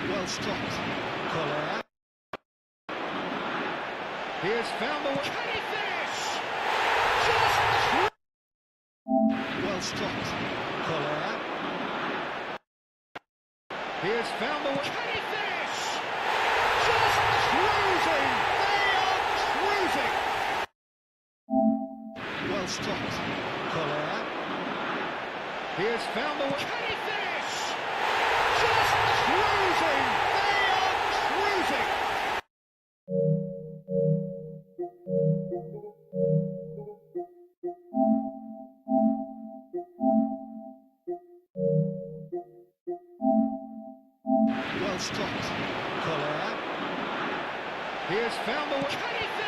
Well stopped. Collier. Here's found the... Can he finish? Just through! Well stopped. Collier. Here's found the... Can he finish? Just cruising! They are cruising! Well stopped. Collier. Here's found the... Can he finish? Just cruising! They are cruising! Well stopped. Collier. Here's found the... Can he finish?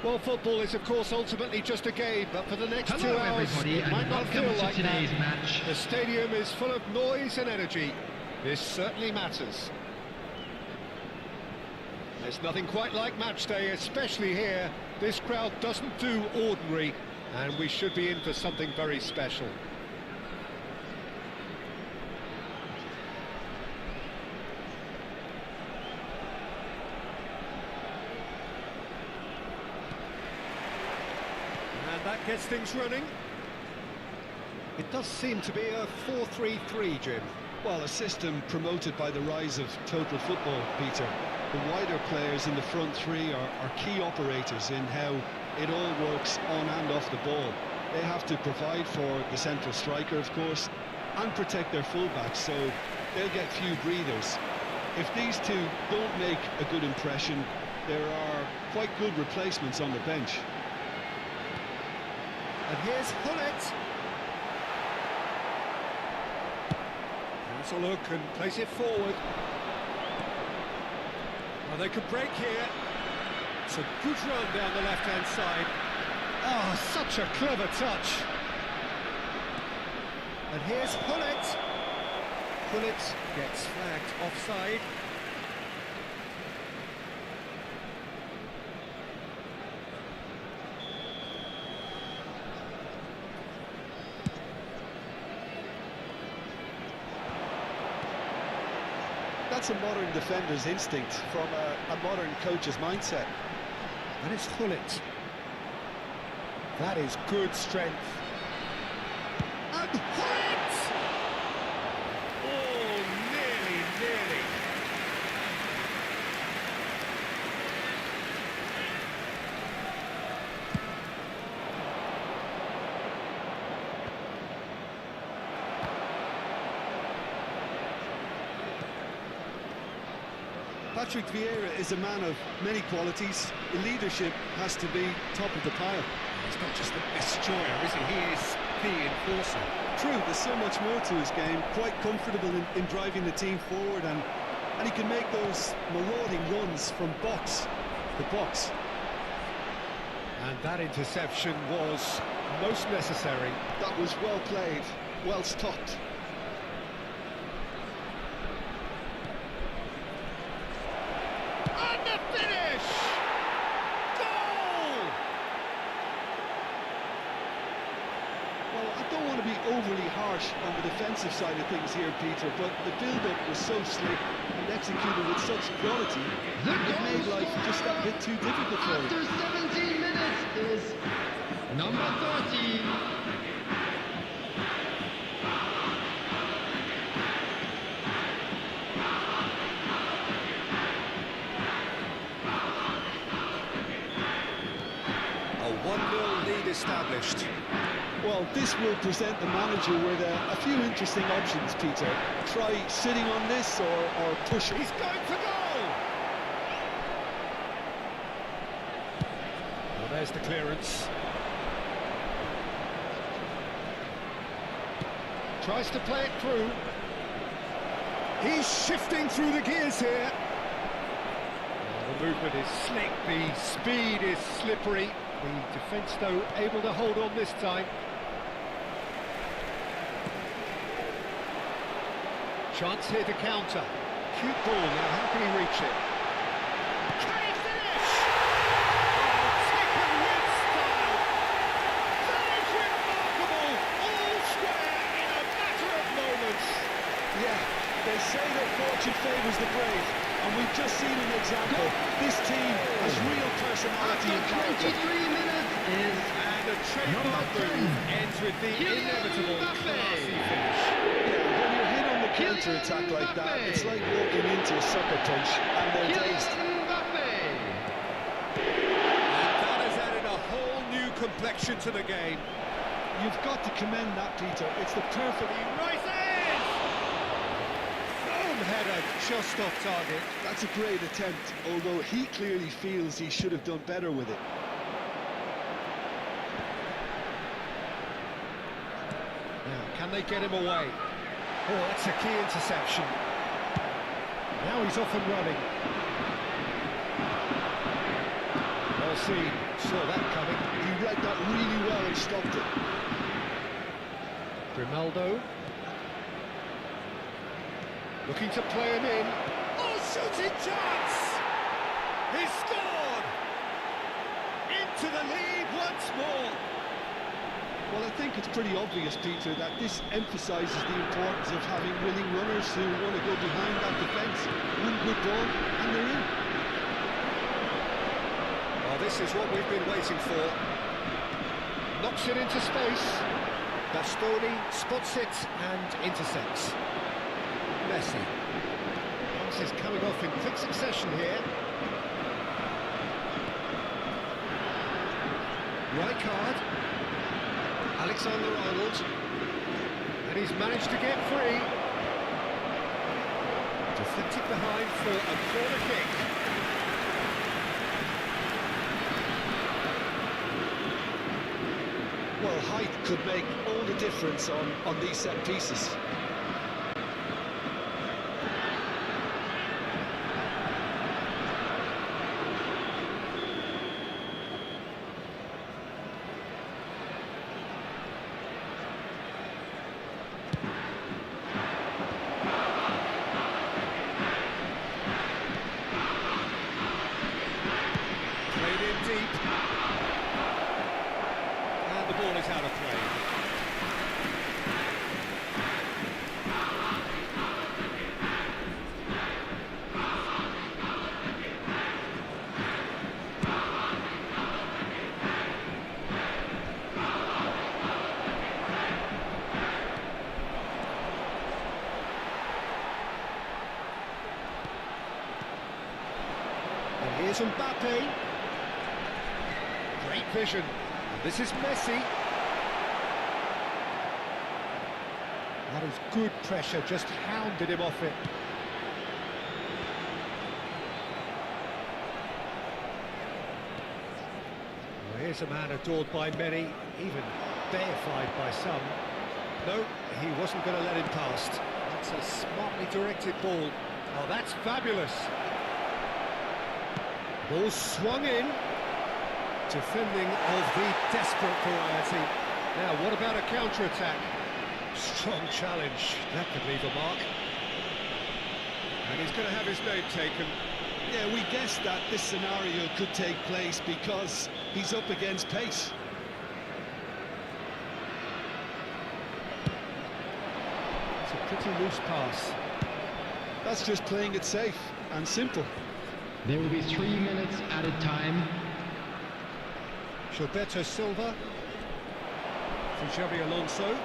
Well, football is, of course, ultimately just a game, but for the next 2 Hello hours, everybody, it might and not welcome feel to like today's that. match. The stadium is full of noise and energy. This certainly matters. There's nothing quite like match day, especially here. This crowd doesn't do ordinary, and we should be in for something very special. And that gets things running. It does seem to be a 4-3-3, Jim. Well, a system promoted by the rise of total football, Peter. The wider players in the front three are key operators in how it all works on and off the ball. They have to provide for the central striker, of course, and protect their fullbacks, so they'll get few breathers. If these two don't make a good impression, there are quite good replacements on the bench. And here's Hullet. Has a look and plays it forward. Well, they could break here. It's a good run down the left-hand side. Oh, such a clever touch. And here's Hullet. Hullet gets flagged offside. That's a modern defender's instinct from a modern coach's mindset. And it's Hullet. That is good strength. And Hullet! Oh, nearly. Patrick Vieira is a man of many qualities. In leadership has to be top of the pile. He's not just the best destroyer, is he? He is the enforcer. True, there's so much more to his game. Quite comfortable in driving the team forward, and he can make those marauding runs from box to box. And that interception was most necessary. That was well played, well stopped. And the finish! Goal! Well, I don't want to be overly harsh on the defensive side of things here, Peter, but the build-up was so slick and executed with such quality, it made life just that bit too difficult for him. After 17 minutes is number 30. A 1-0 lead established. Well, this will present the manager with a few interesting options, Peter. Try sitting on this or push. He's going for goal! Well, there's the clearance. Tries to play it through. He's shifting through the gears here. The movement is slick, the speed is slippery. The defence, though, able to hold on this time. Chance here to counter. Cute ball, now how can he reach it? Can he finish? Oh, taken with style. That is remarkable. All square in a matter of moments. Yeah, they say that fortune favours the brave, and we've just seen an example. This team has real personality and After character. 23 minutes is And a trademark Number 10. move ends with the Kylian inevitable Mbappe. classy finish. When you're hit on the counter-attack like that, it's like walking into a sucker punch, and they're dazed. Kylian Mbappe. And that has added a whole new complexion to the game. You've got to commend that, Peter. It's the perfect... He rises! Boom, header just off target. That's a great attempt, although he clearly feels he should have done better with it. Now, can they get him away? Oh, that's a key interception. Now he's off and running. Well seen, saw that coming. He read that really well and stopped it. Grimaldo. Looking to play him in. Oh, shooting chance! He's scored! Into the lead once more. Well, I think it's pretty obvious, Peter, that this emphasises the importance of having willing runners who want to go behind that defence. One good ball, and they're in. Well, this is what we've been waiting for. Knocks it into space. Bastoni spots it and intercepts. Messi. Passes coming off in quick succession here. Rijkaard. Alexander-Arnold. And he's managed to get free. Deflected behind for a corner kick. Well, height could make all the difference on these set pieces. Deep. And the ball is out of play. And here's Mbappe. Great vision. And this is Messi. That is good pressure, just hounded him off it. Well, here's a man adored by many, even deified by some. No, he wasn't going to let him past. That's a smartly directed ball. Oh, that's fabulous. Ball swung in. Defending of the desperate variety. Now, what about a counter-attack? Strong challenge. That could leave a mark. And he's going to have his name taken. Yeah, we guessed that this scenario could take place because he's up against pace. It's a pretty loose pass. That's just playing it safe and simple. There will be 3 minutes added time. Gilberto Silva for Xabi Alonso.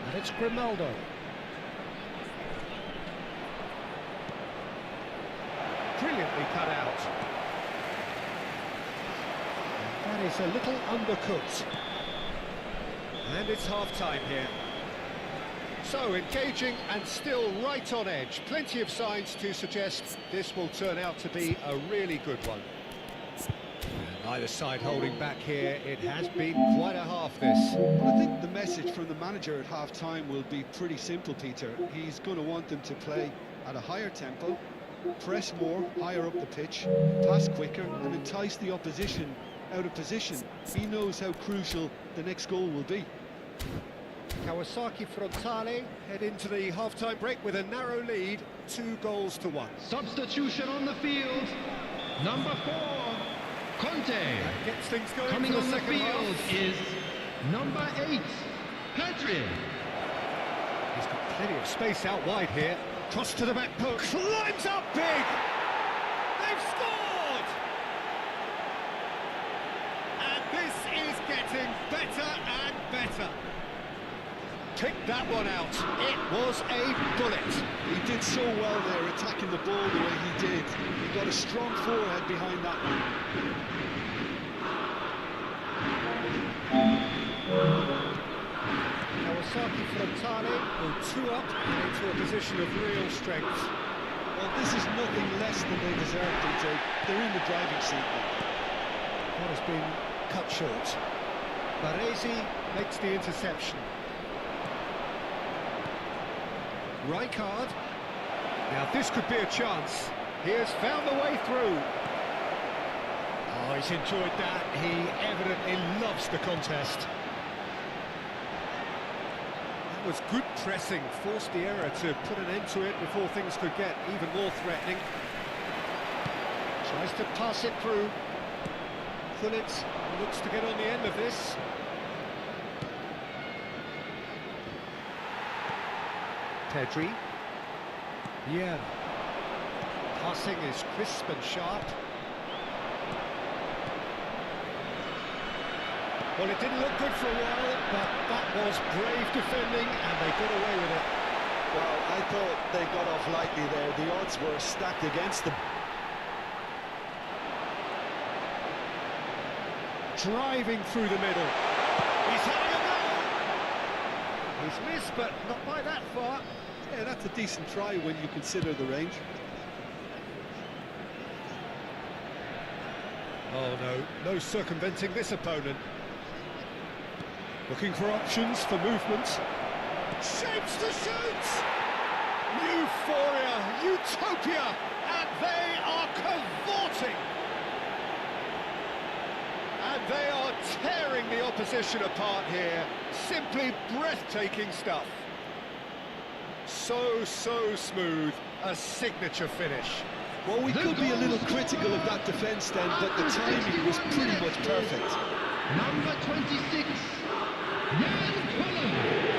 And it's Grimaldo. Brilliantly cut out. That is a little undercooked. And it's half-time here. So, engaging and still right on edge. Plenty of signs to suggest this will turn out to be a really good one. Neither side holding back here. It has been quite a half, this. Well, I think the message from the manager at half-time will be pretty simple, Peter. He's going to want them to play at a higher tempo, press more, higher up the pitch, pass quicker, and entice the opposition out of position. He knows how crucial the next goal will be. Kawasaki Frontale head into the half-time break with a narrow lead, 2-1. Substitution on the field. Number 4, Conte. That gets things going. Coming for the on the second field half. is number 8, Pedri. He's got plenty of space out wide here. Cross to the back post. Climbs up big. They've scored. And this is getting better and better. Picked that one out. It was a bullet. He did so well there, attacking the ball the way he did. He got a strong forehead behind that one. Kawasaki Frontale go 2 up and into a position of real strength. Well, this is nothing less than they deserve, Peter. They're in the driving seat now. That has been cut short. Baresi makes the interception. Rijkaard. Now this could be a chance. He has found the way through. he's enjoyed that. He evidently loves the contest. That was good pressing, forced the error to put an end to it before things could get even more threatening. Tries to pass it through. Gullit looks to get on the end of this. Pedri. Yeah. Passing is crisp and sharp. Well, it didn't look good for a while, but that was brave defending, and they got away with it. Well, I thought they got off lightly there. The odds were stacked against them. Driving through the middle. He's having a goal! He's missed, but not by that far. Yeah, that's a decent try when you consider the range. Oh no, no circumventing this opponent. Looking for options for movement. Shapes to shoot! Euphoria, utopia, and they are cavorting! And they are tearing the opposition apart here. Simply breathtaking stuff. So smooth, a signature finish. Well, we could be a little critical of that defence then, but the timing was pretty much perfect. Number 26, Jan Cullen.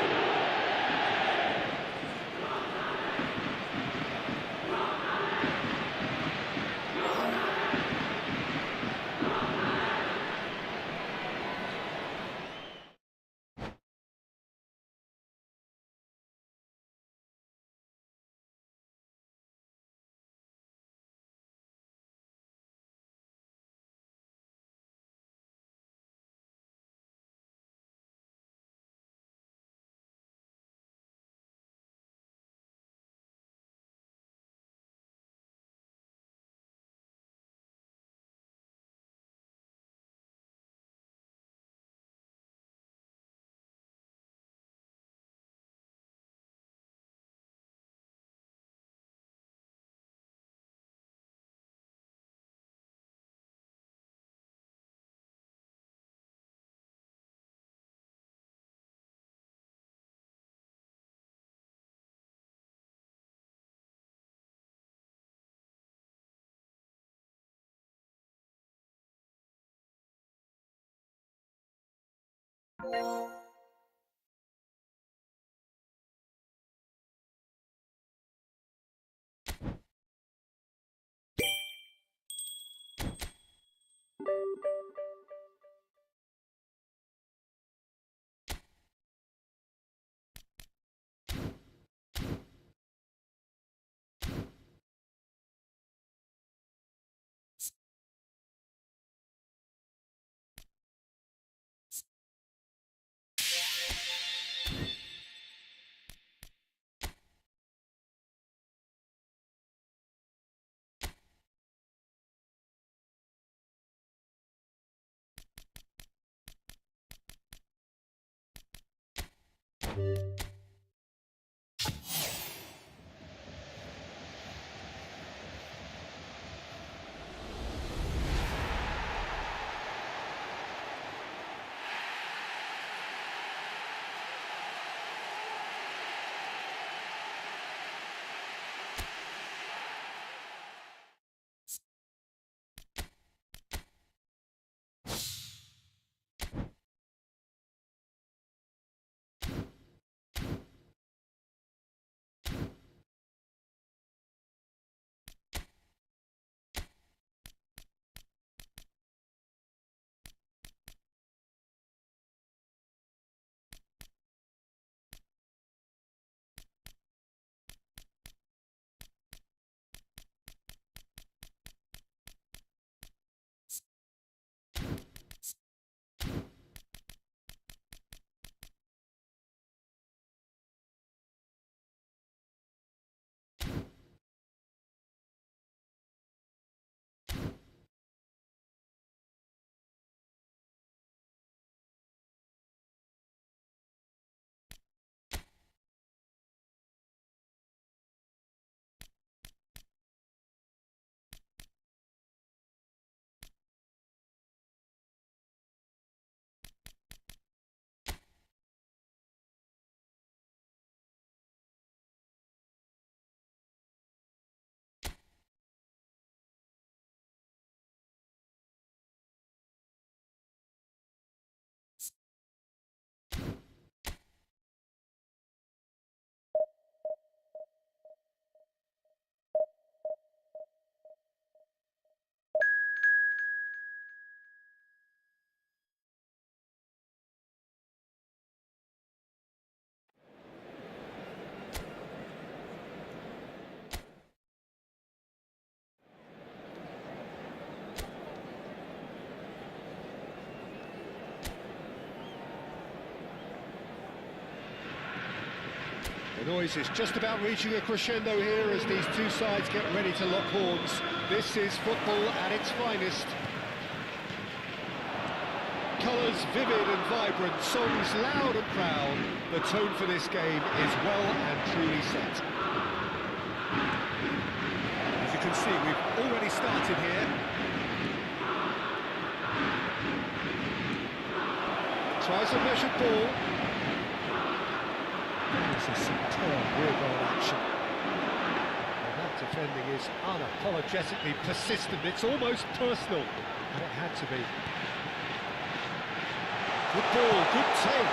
noise is just about reaching a crescendo here as these two sides get ready to lock horns. This is football at its finest. Colours vivid and vibrant, songs loud and proud. The tone for this game is well and truly set. As you can see, we've already started here. Tries a measured ball. This is superb rear goal action. Well, that defending is unapologetically persistent. It's almost personal, and it had to be. Good ball, good take.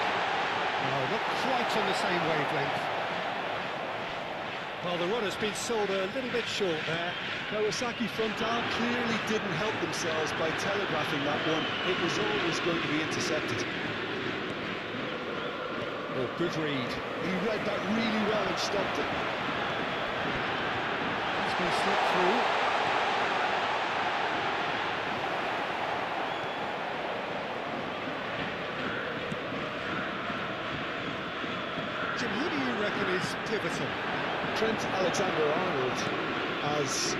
No, not quite on the same wavelength. Well, the runner's been sold a little bit short there. Kawasaki frontal clearly didn't help themselves by telegraphing that one. It was always going to be intercepted. Oh, good read. He read that really well and stopped it. It's been slipped through. Jim, who do you reckon is pivotal? Trent Alexander-Arnold has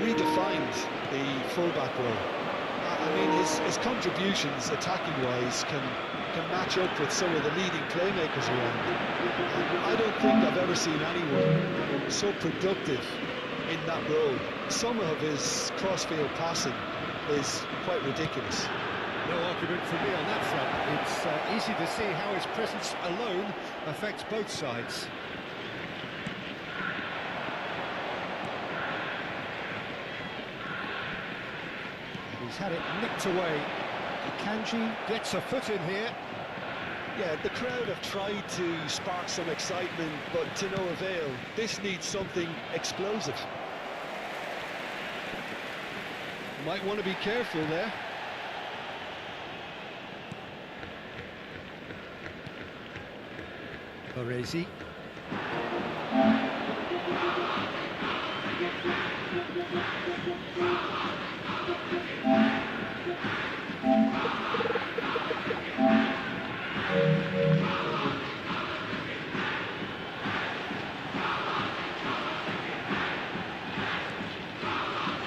redefined the fullback role. I mean, his contributions, attacking-wise, can match up with some of the leading playmakers around. I don't think I've ever seen anyone so productive in that role. Some of his cross-field passing is quite ridiculous. No argument from me on that front. It's easy to see how his presence alone affects both sides. He's had it nicked away. Kanji gets a foot in here. Yeah, the crowd have tried to spark some excitement, but to no avail. This needs something explosive. Might want to be careful there. Baresi.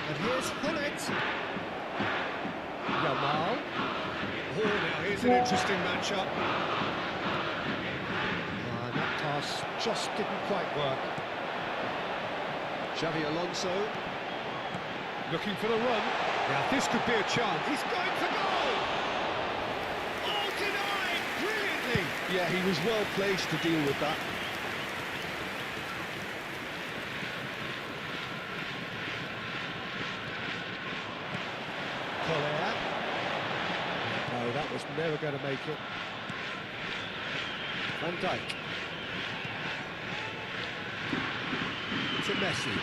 And here's Hullet. Yamal. Oh, now here's an interesting matchup. That pass just didn't quite work. Xavi Alonso looking for the run. Now this could be a chance. He's going for goal! Oh, denied brilliantly! Yeah, he was well placed to deal with that. Collier. No, that was never going to make it. Van Dijk. To Messi.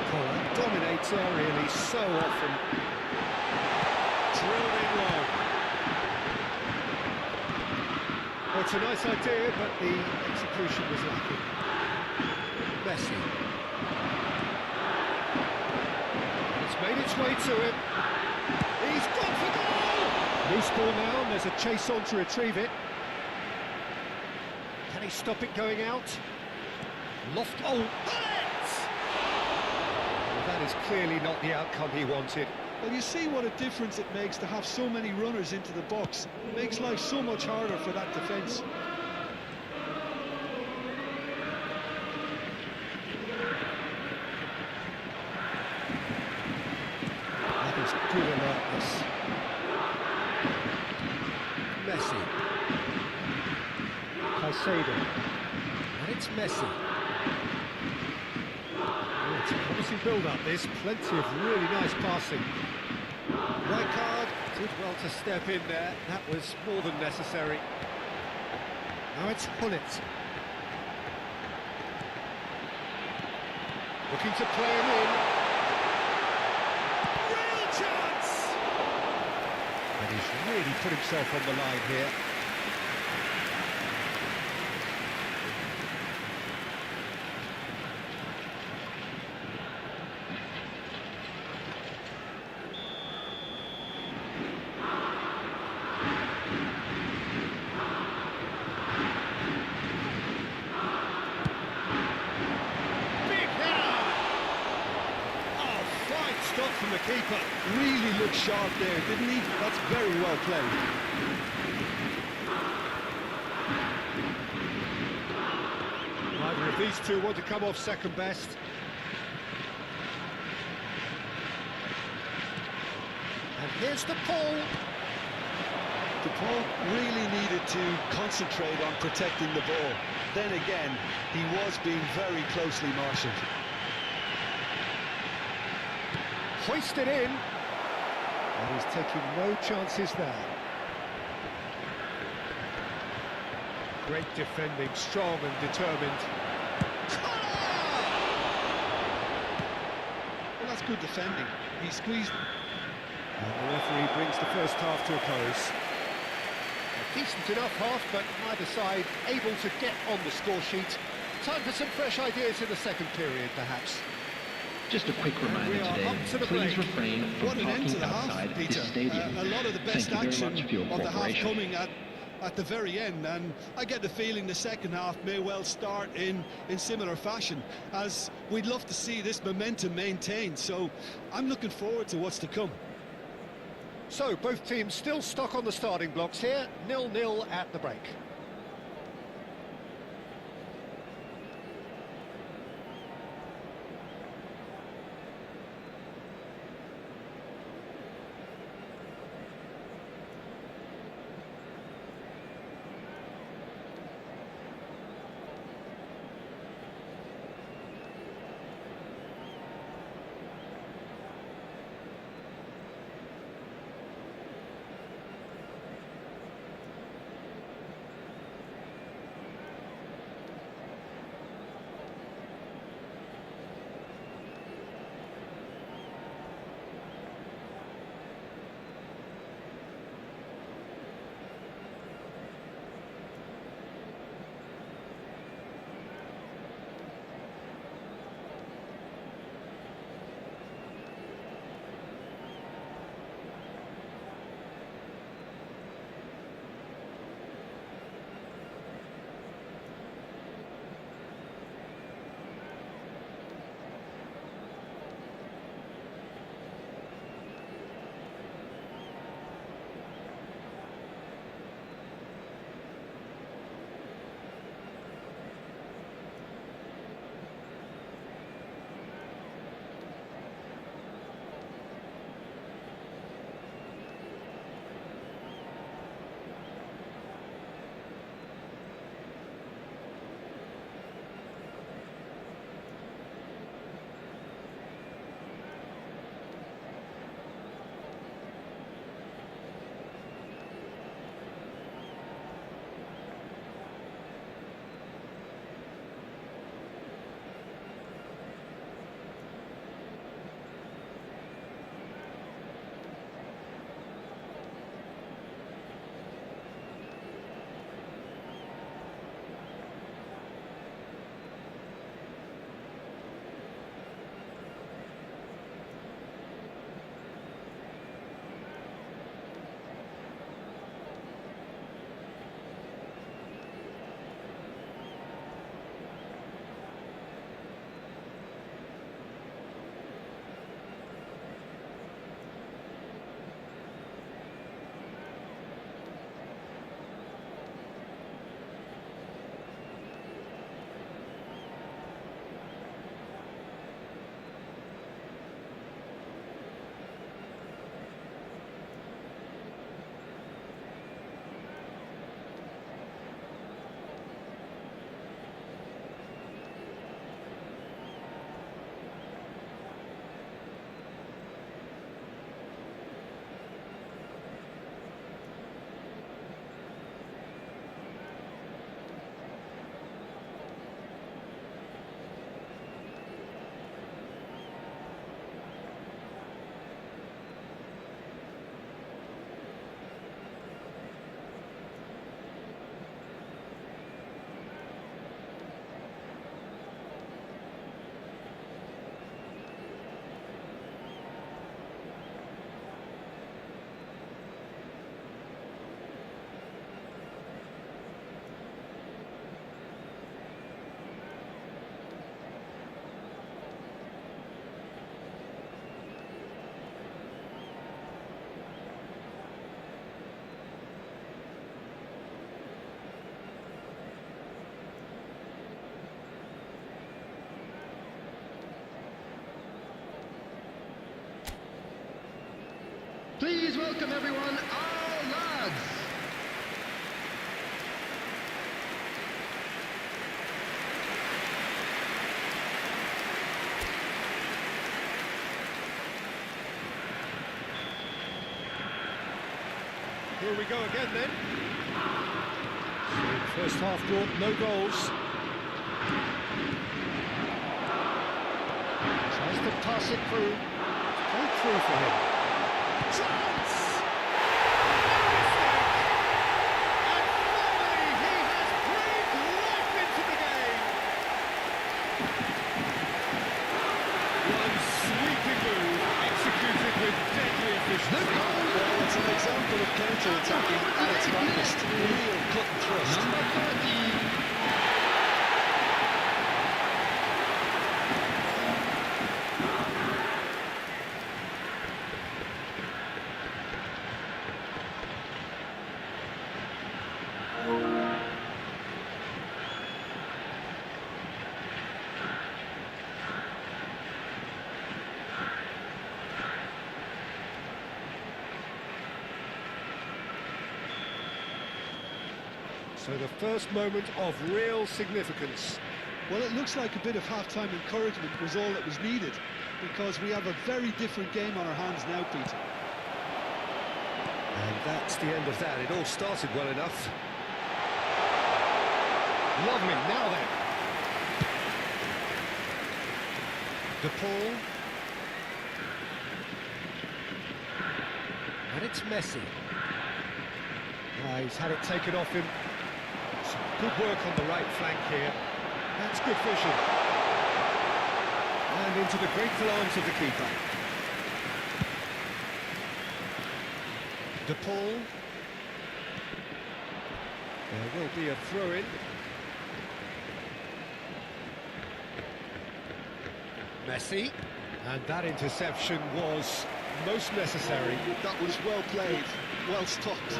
Collier dominates aerially so often. Drilled in long. Well, it's a nice idea, but the execution was lacking. Messi. It's made its way to him. He's gone for goal! Loose ball now, and there's a chase on to retrieve it. Can he stop it going out? Loft. Oh, well, that is clearly not the outcome he wanted. Well, you see what a difference it makes to have so many runners into the box. It makes life so much harder for that defence. That is good alertness. Messi. Caicedo. And it's Messi. Oh, it's a promising build-up, this. Plenty of really nice passing. Rijkaard did well to step in there. That was more than necessary. Now it's Hullet. Looking to play him in. Real chance! And he's really put himself on the line here. but really looked sharp there, didn't he? That's very well played. Neither of these two want to come off second best. And here's the pull. Paul really needed to concentrate on protecting the ball. Then again, he was being very closely marshalled. Hoisted in. And he's taking no chances there. Great defending, strong and determined. Well, that's good defending. He squeezed. And the referee brings the first half to a close. A decent enough half, but neither side able to get on the score sheet. Time for some fresh ideas in the second period, perhaps. Just a quick reminder we are today, up to the please break. refrain from What an end to talking the half, outside Peter. this stadium. A lot of the best Thank you very action much for your of the half cooperation. coming at the very end, and I get the feeling the second half may well start in similar fashion, as we'd love to see this momentum maintained. So I'm looking forward to what's to come. So, both teams still stuck on the starting blocks here, 0-0 at the break. Please welcome everyone, our lads. Here we go again then. First half drawn, no goals. Tries to pass it through. Played through for him. Chance! And finally he has breathed life into the game. One sweeping move, executed with deadly efficiency. Well, it's an example of counter-attacking at its finest. Real cut and thrust. Number 30. So the first moment of real significance. Well, it looks like a bit of half-time encouragement was all that was needed, because we have a very different game on our hands now, Peter. And that's the end of that. It all started well enough. Lovely, now then. De Paul. And it's Messi. He's had it taken off him. Some good work on the right flank here. That's good vision. And into the grateful arms of the keeper. De Paul. There will be a throw-in. Messi. And that interception was most necessary. That was well played, well stopped.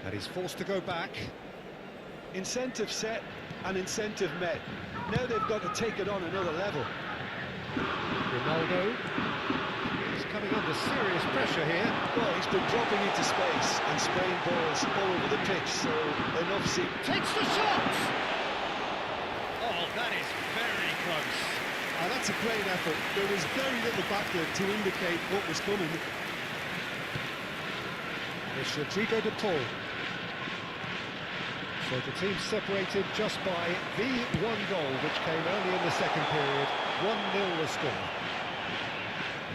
And he's forced to go back. Incentive set and incentive met. Now they've got to take it on another level. Ronaldo. He's coming under serious pressure here. Well, he's been dropping into space and spraying balls all over the pitch, so enough seem... Takes the shot! Oh, that is very close. That's a great effort. There was very little back there to indicate what was coming. It's Rodrigo de Paul. So the team separated just by the one goal which came early in the second period. 1-0 the score.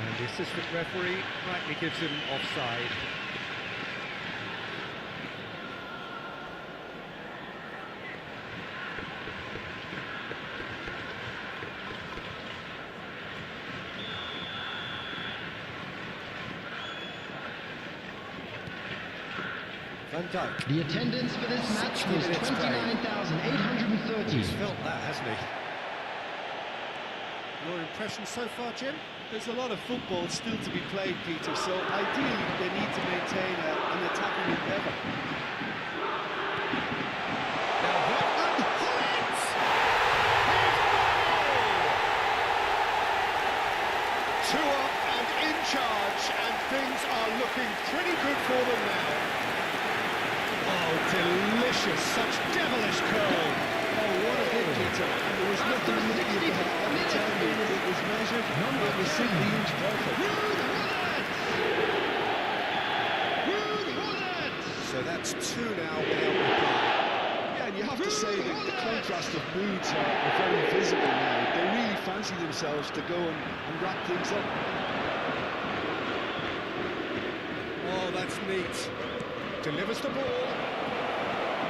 And the assistant referee rightly gives him offside. Van Dijk. The attendance for this match 60 was minutes played. 29,830. He's felt that, hasn't he? Your impression so far, Jim? There's a lot of football still to be played, Peter, so ideally they need to maintain an attacking endeavour. Now that hits! He's goal! 2 up and in charge, and things are looking pretty good for them now. Oh, delicious, such devilish curl. Oh, what a hit, Peter. There was nothing nicky about any time. It was measured, it was simply inch perfect. So that's 2 now without reply. Yeah, and you have to say that the contrast of moods are very visible now. They really fancy themselves to go and wrap things up. Oh, that's neat. Delivers the ball,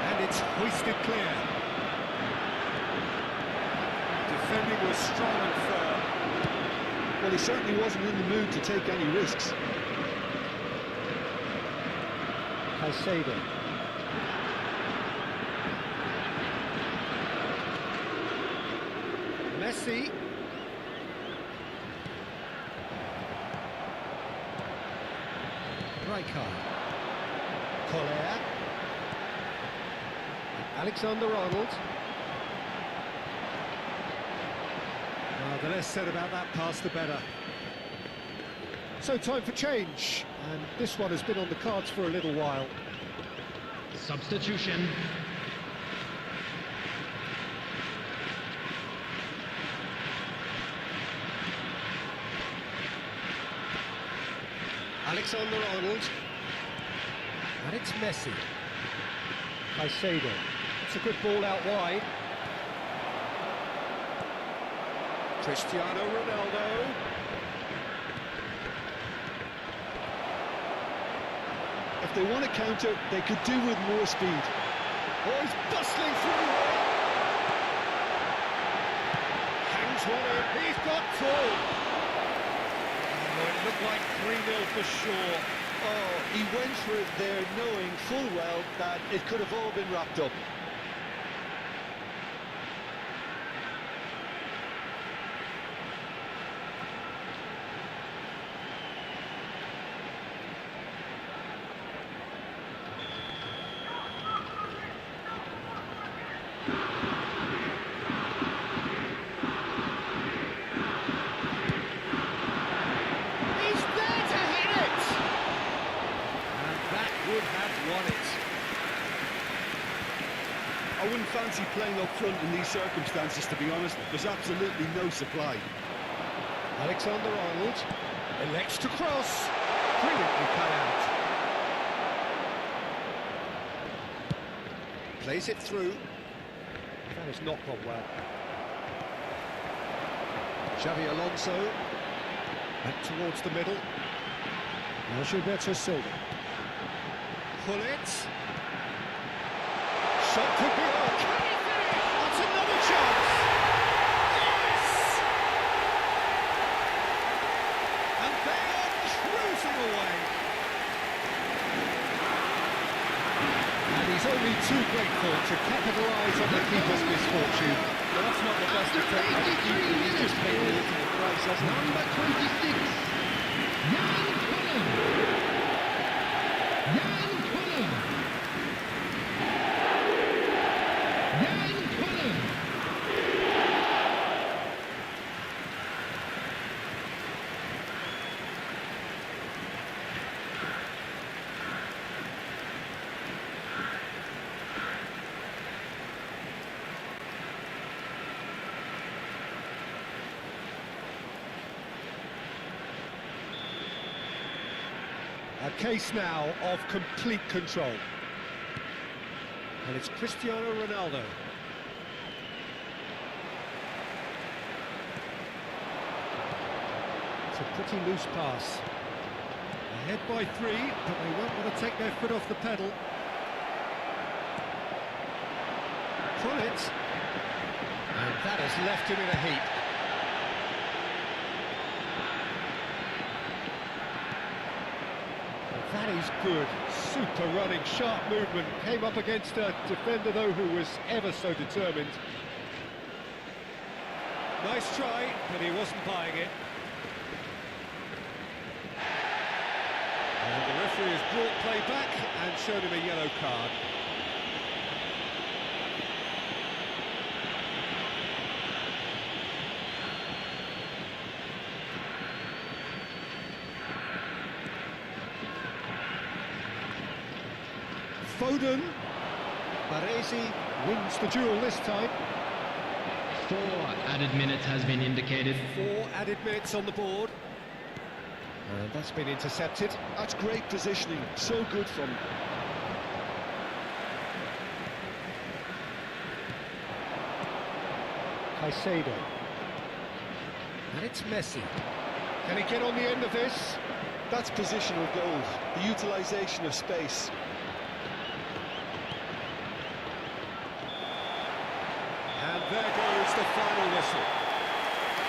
and it's hoisted clear. Defending was strong and firm. Well, he certainly wasn't in the mood to take any risks. Caicedo. Messi. striker. Collier. Alexander-Arnold. The less said about that pass, the better. So time for change, and this one has been on the cards for a little while. Substitution. Alexander-Arnold. And it's Messi. Caicedo. It's a good ball out wide. Cristiano Ronaldo. If they want to counter, they could do with more speed. Oh, he's bustling through. Hangs one in. He's got two. Oh, it looked like 3-0 for sure. Oh, he went for it there knowing full well that it could have all been wrapped up. I wouldn't fancy playing up front in these circumstances, to be honest. There's absolutely no supply. Alexander-Arnold elects to cross. Brilliantly cut out. Plays it through. That has not gone well. Xavi Alonso. Back towards the middle. Now Gilberto Silva. Pull it. Shot could be on. That's another chance. Yes! And they are cruising away. And he's only too grateful to capitalise on the keeper's misfortune. Well, that's not the best attempt. He's just paid the ultimate price, hasn't he? Number 26. Jan Koller. Jan Koller. Jan Koller. A case now of complete control. And it's Cristiano Ronaldo. It's a pretty loose pass. Ahead by 3, but they won't want to take their foot off the pedal. Pull it. And that has left him in a heap. That is good, super running, sharp movement. Came up against a defender, though, who was ever so determined. Nice try, but he wasn't buying it. And the referee has brought play back and showed him a yellow card. Foden. Baresi wins the duel this time. 4 added minutes has been indicated. 4 added minutes on the board. And that's been intercepted. That's great positioning. So good from him. Caicedo. And it's Messi. Can he get on the end of this? That's positional goals. The utilisation of space. And there goes the final whistle.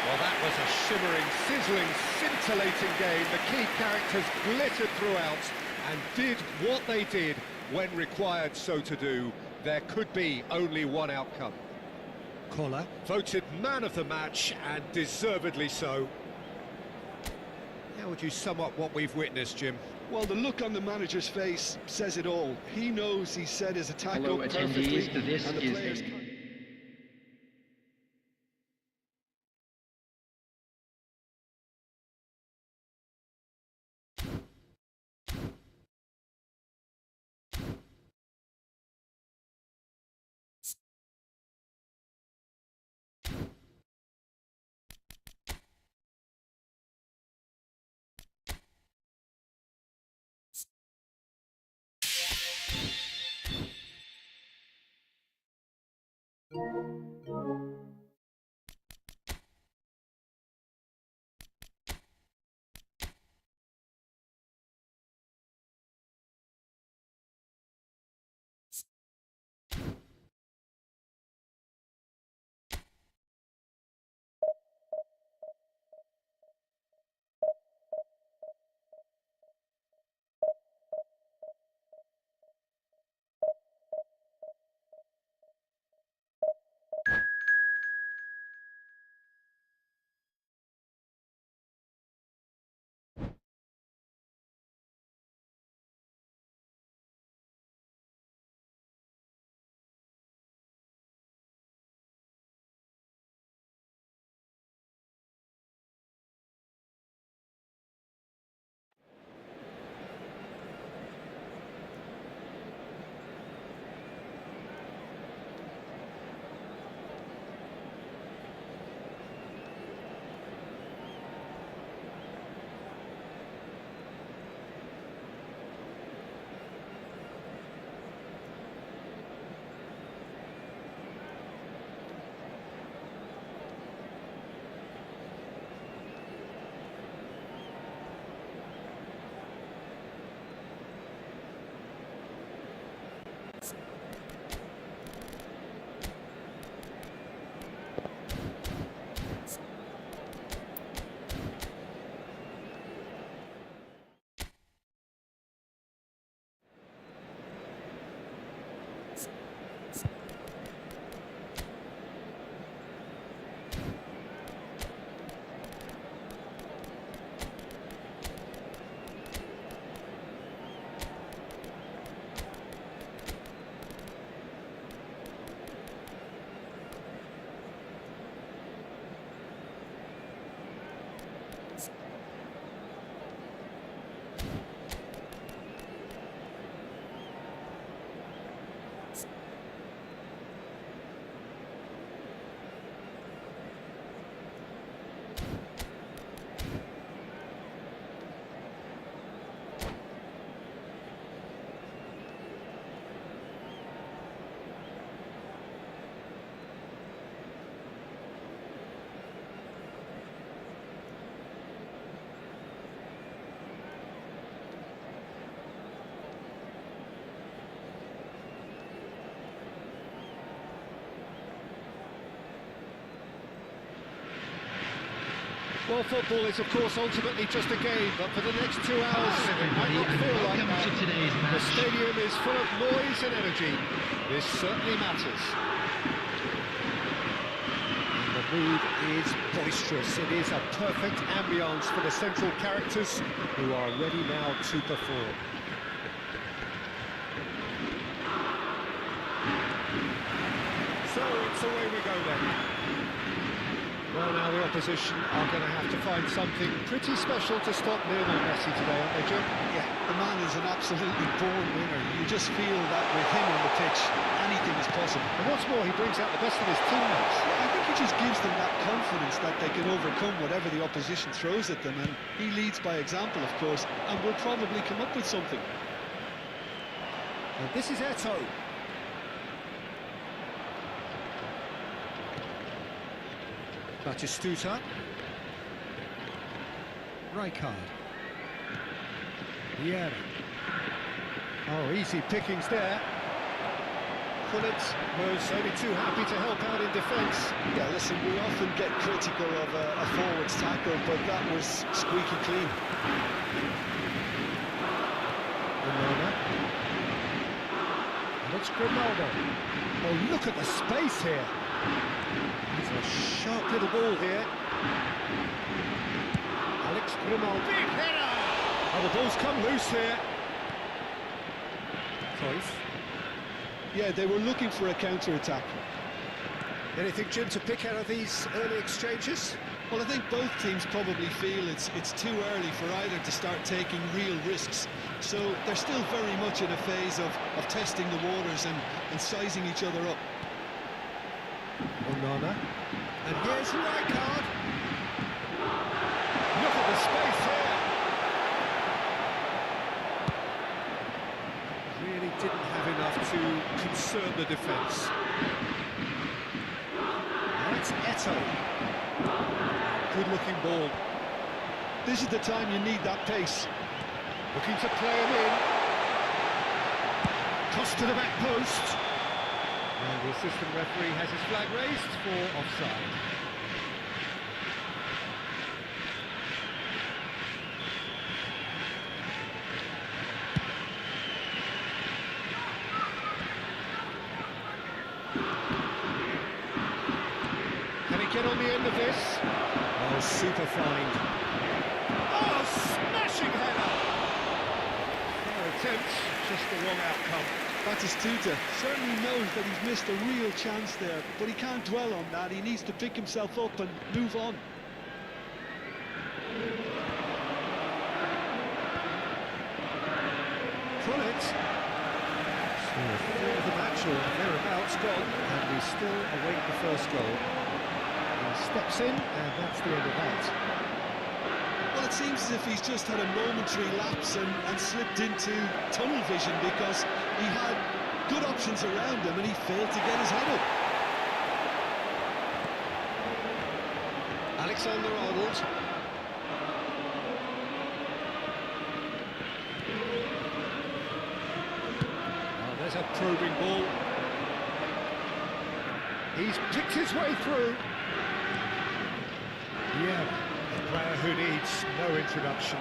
Well, that was a shimmering, sizzling, scintillating game. The key characters glittered throughout and did what they did when required so to do. There could be only one outcome. Koller voted man of the match, and deservedly so. How would you sum up what we've witnessed, Jim? Well, the look on the manager's face says it all. He knows he set his attack Hello, up perfectly, attendees. This and the is players... a Well, football is, of course, ultimately just a game, but for the next 2 hours, Hello, it might everybody, not and feel like welcome that. to today's The match. stadium is full of noise and energy. This certainly matters. And the mood is boisterous. It is a perfect ambience for the central characters who are ready now to perform. So it's away we go then. Well, now the opposition are going to have to find something pretty special to stop Lionel Messi today, aren't they, Jim? Yeah, the man is an absolutely born winner. You just feel that with him on the pitch, anything is possible. And what's more, he brings out the best of his teammates. I think he just gives them that confidence that they can overcome whatever the opposition throws at them, and he leads by example, of course, and will probably come up with something. And this is Eto'o. Batistuta. Rijkaard. Vieira. Oh, easy pickings there. Gullit was only too happy to help out in defence. Yeah, listen, we often get critical of a forward's tackle, but that was squeaky clean. Ronaldo. And it's Grimaldo. Oh, look at the space here. It's a sharp little ball here. Alex Grimaldo. Big header! Oh, the ball's come loose here. Close. Yeah, they were looking for a counter-attack. Anything, Jim, to pick out of these early exchanges? Well, I think both teams probably feel it's too early for either to start taking real risks. So they're still very much in a phase of testing the waters and sizing each other up. Onana. And here's Rijkaard. Look at the space here. Really didn't have enough to concern the defence. That's Eto. Good-looking ball. This is the time you need that pace. Looking to play him in. Toss to the back post. And the assistant referee has his flag raised for offside. Can he get on the end of this? Oh, super find. Oh, smashing header! Fair attempt, just the wrong outcome. Batistuta certainly knows that he's missed a real chance there, but he can't dwell on that. He needs to pick himself up and move on. Pull it. So a third of the match or thereabouts gone, and we still await the first goal. He steps in, and that's the end of that. Well, it seems as if he's just had a momentary lapse and slipped into tunnel vision because he had good options around him and he failed to get his head up. Alexander-Arnold. Oh, there's a probing ball. He's picked his way through. Yeah, a player who needs no introduction.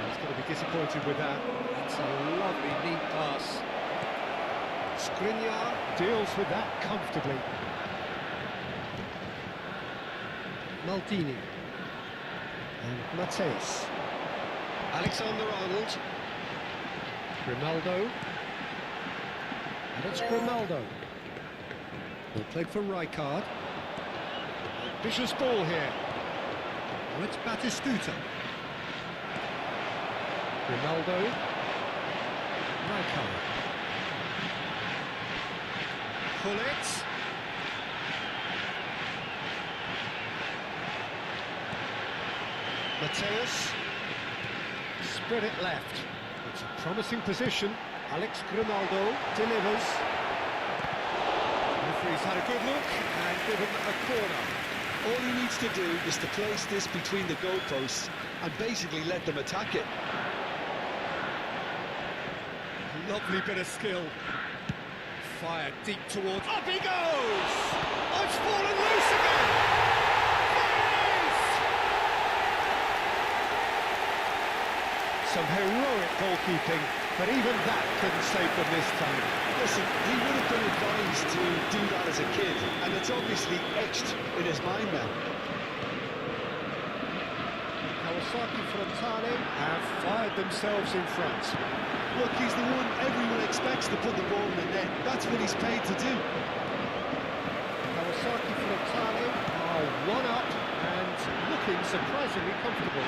He's going to be disappointed with that. It's a lovely, neat pass. Skriniar deals with that comfortably. Maldini. And Mateus. Alexander-Arnold. Grimaldo. And it's Grimaldo. Well played for Rijkaard. Vicious ball here. Oh, it's Batistuta. Grimaldo. Rijkaard. Pull it. Mateus. Spread it left. It's a promising position. Alex Grimaldo delivers. Referee's had a good look and given a corner. All he needs to do is to place this between the goalposts and basically let them attack it. Lovely bit of skill. Fired deep towards... Up he goes! Oh, it's fallen loose again! Some heroic goalkeeping, but even that couldn't save them this time. Listen, he would have been advised to do that as a kid, and it's obviously etched in his mind now. Kawasaki Frontale have fired themselves in front. Look, he's the one everyone expects to put the ball in the net. That's what he's paid to do. Kawasaki Frontale are one up and looking surprisingly comfortable.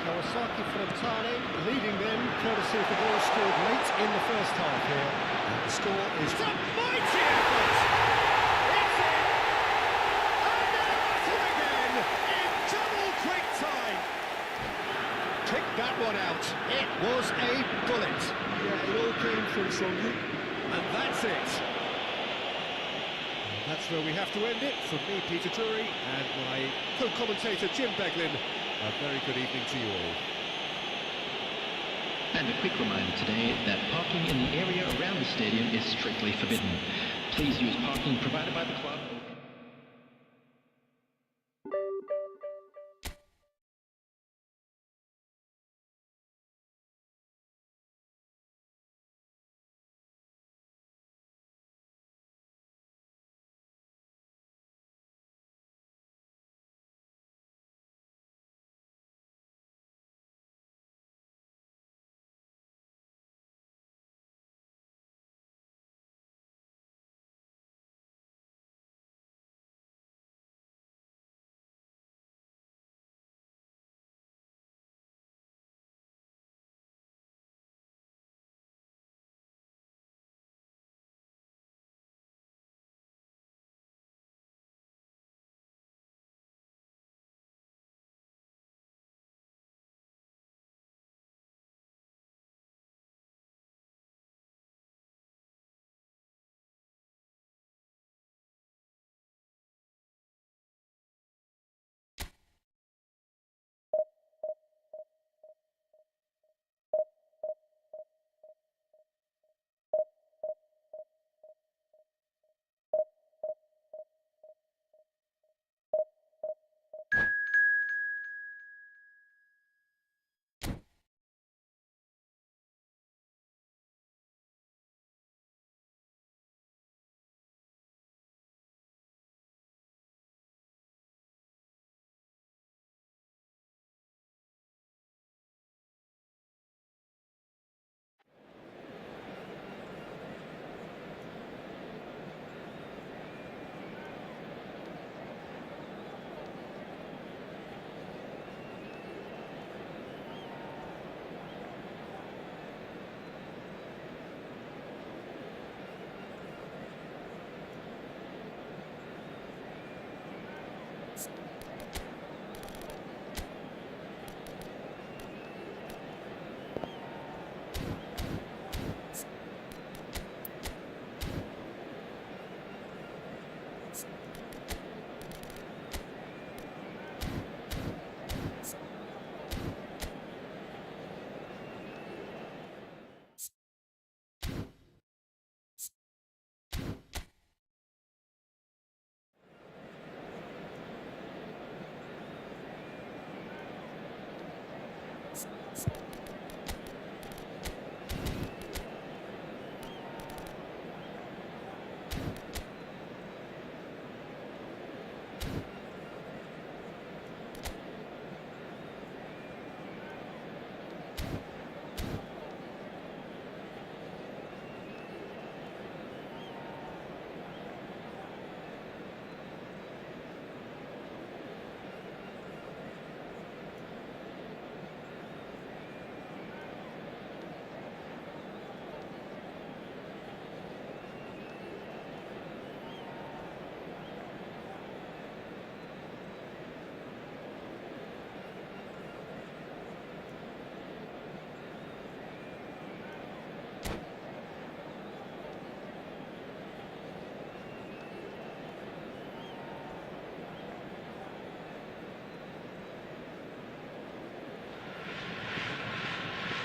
Kawasaki Frontale leading them courtesy of the goal scored late in the first half here. And the score is... It's a mighty effort! It's in! And they're at it again in double quick time! Pick that one out. It was a bullet. Yeah, it all came from something. And that's it. That's where we have to end it. From me, Peter Drury, and my co-commentator, Jim Beglin. A very good evening to you all. And a quick reminder today that parking in the area around the stadium is strictly forbidden. Please use parking provided by the club.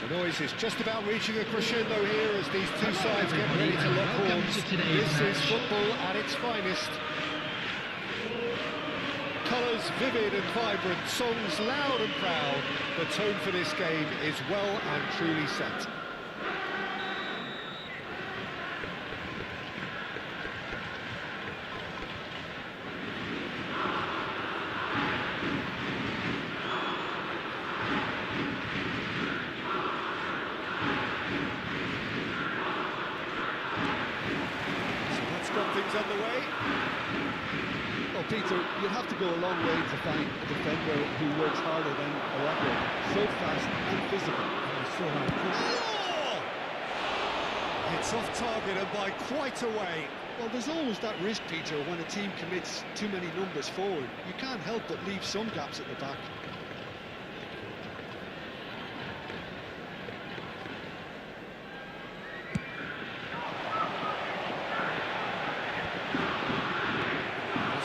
The noise is just about reaching a crescendo here as these two sides get ready to lock horns. This is football at its finest. Colours vivid and vibrant, songs loud and proud. The tone for this game is well and truly set. Things underway. Well, Peter, you'd have to go a long way to find a defender who works harder than Arago. So fast and physical. It's off target and by quite a way. Well, there's always that risk, Peter, when a team commits too many numbers forward. You can't help but leave some gaps at the back.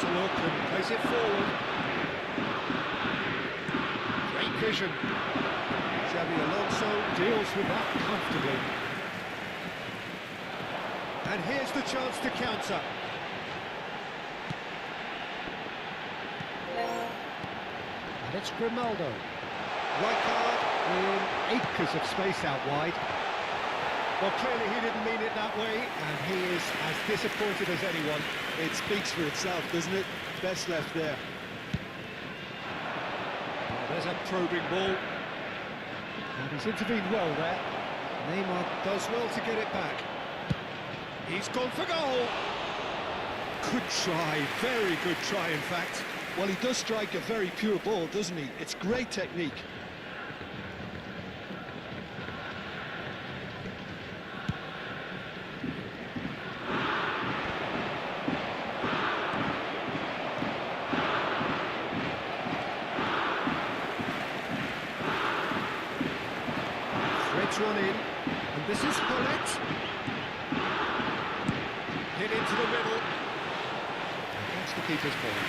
Look and plays it forward. Great vision. Xabi Alonso deals with that comfortably. And here's the chance to counter. And it's Grimaldo. Rijkaard in acres of space out wide. Well, clearly he didn't mean it that way, and he is as disappointed as anyone. It speaks for itself, doesn't it? Best left there. Oh, there's a probing ball. And he's intervened well there. Neymar does well to get it back. He's gone for goal. Good try, very good try, in fact. Well, he does strike a very pure ball, doesn't he? It's great technique. One in, and this is Paulette. Hit into the middle. That's the keeper's ball.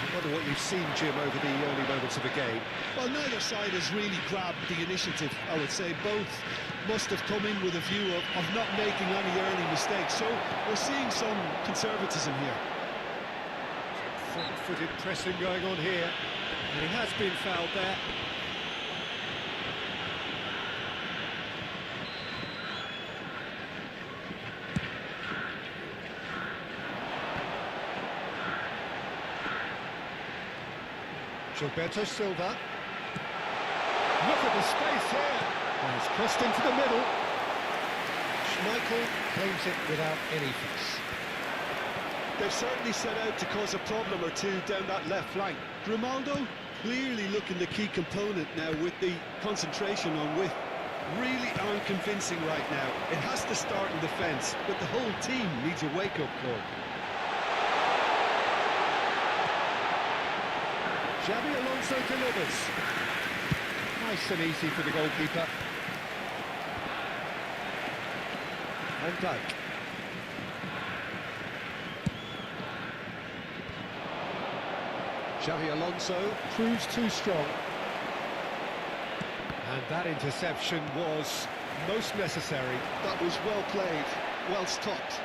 I wonder what you've seen, Jim, over the early moments of the game. Well, neither side has really grabbed the initiative, I would say. Both must have come in with a view of not making any early mistakes. So we're seeing some conservatism here. Front-footed pressing going on here. And he has been fouled there. Gilberto Silva. Look at the space here. And it's crossed into the middle. Schmeichel claims it without any fuss. They've certainly set out to cause a problem or two down that left flank. Grimaldo clearly looking the key component now with the concentration on width. Really unconvincing right now. It has to start in defence, but the whole team needs a wake-up call. Xabi Alonso delivers. Nice and easy for the goalkeeper. Van Dijk. Xabi Alonso proves too strong. And that interception was most necessary. That was well played, well stopped.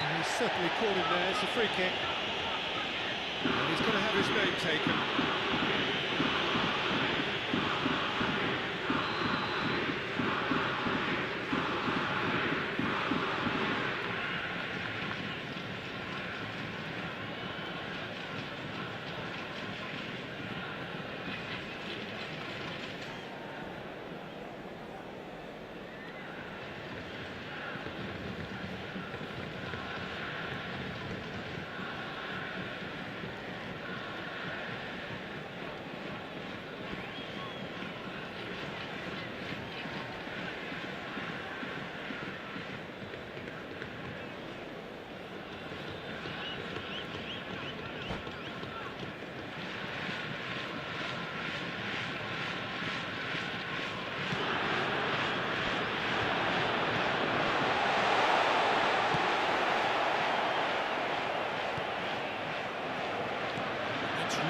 And he's certainly caught him there. It's a free kick. And he's going to have his name taken.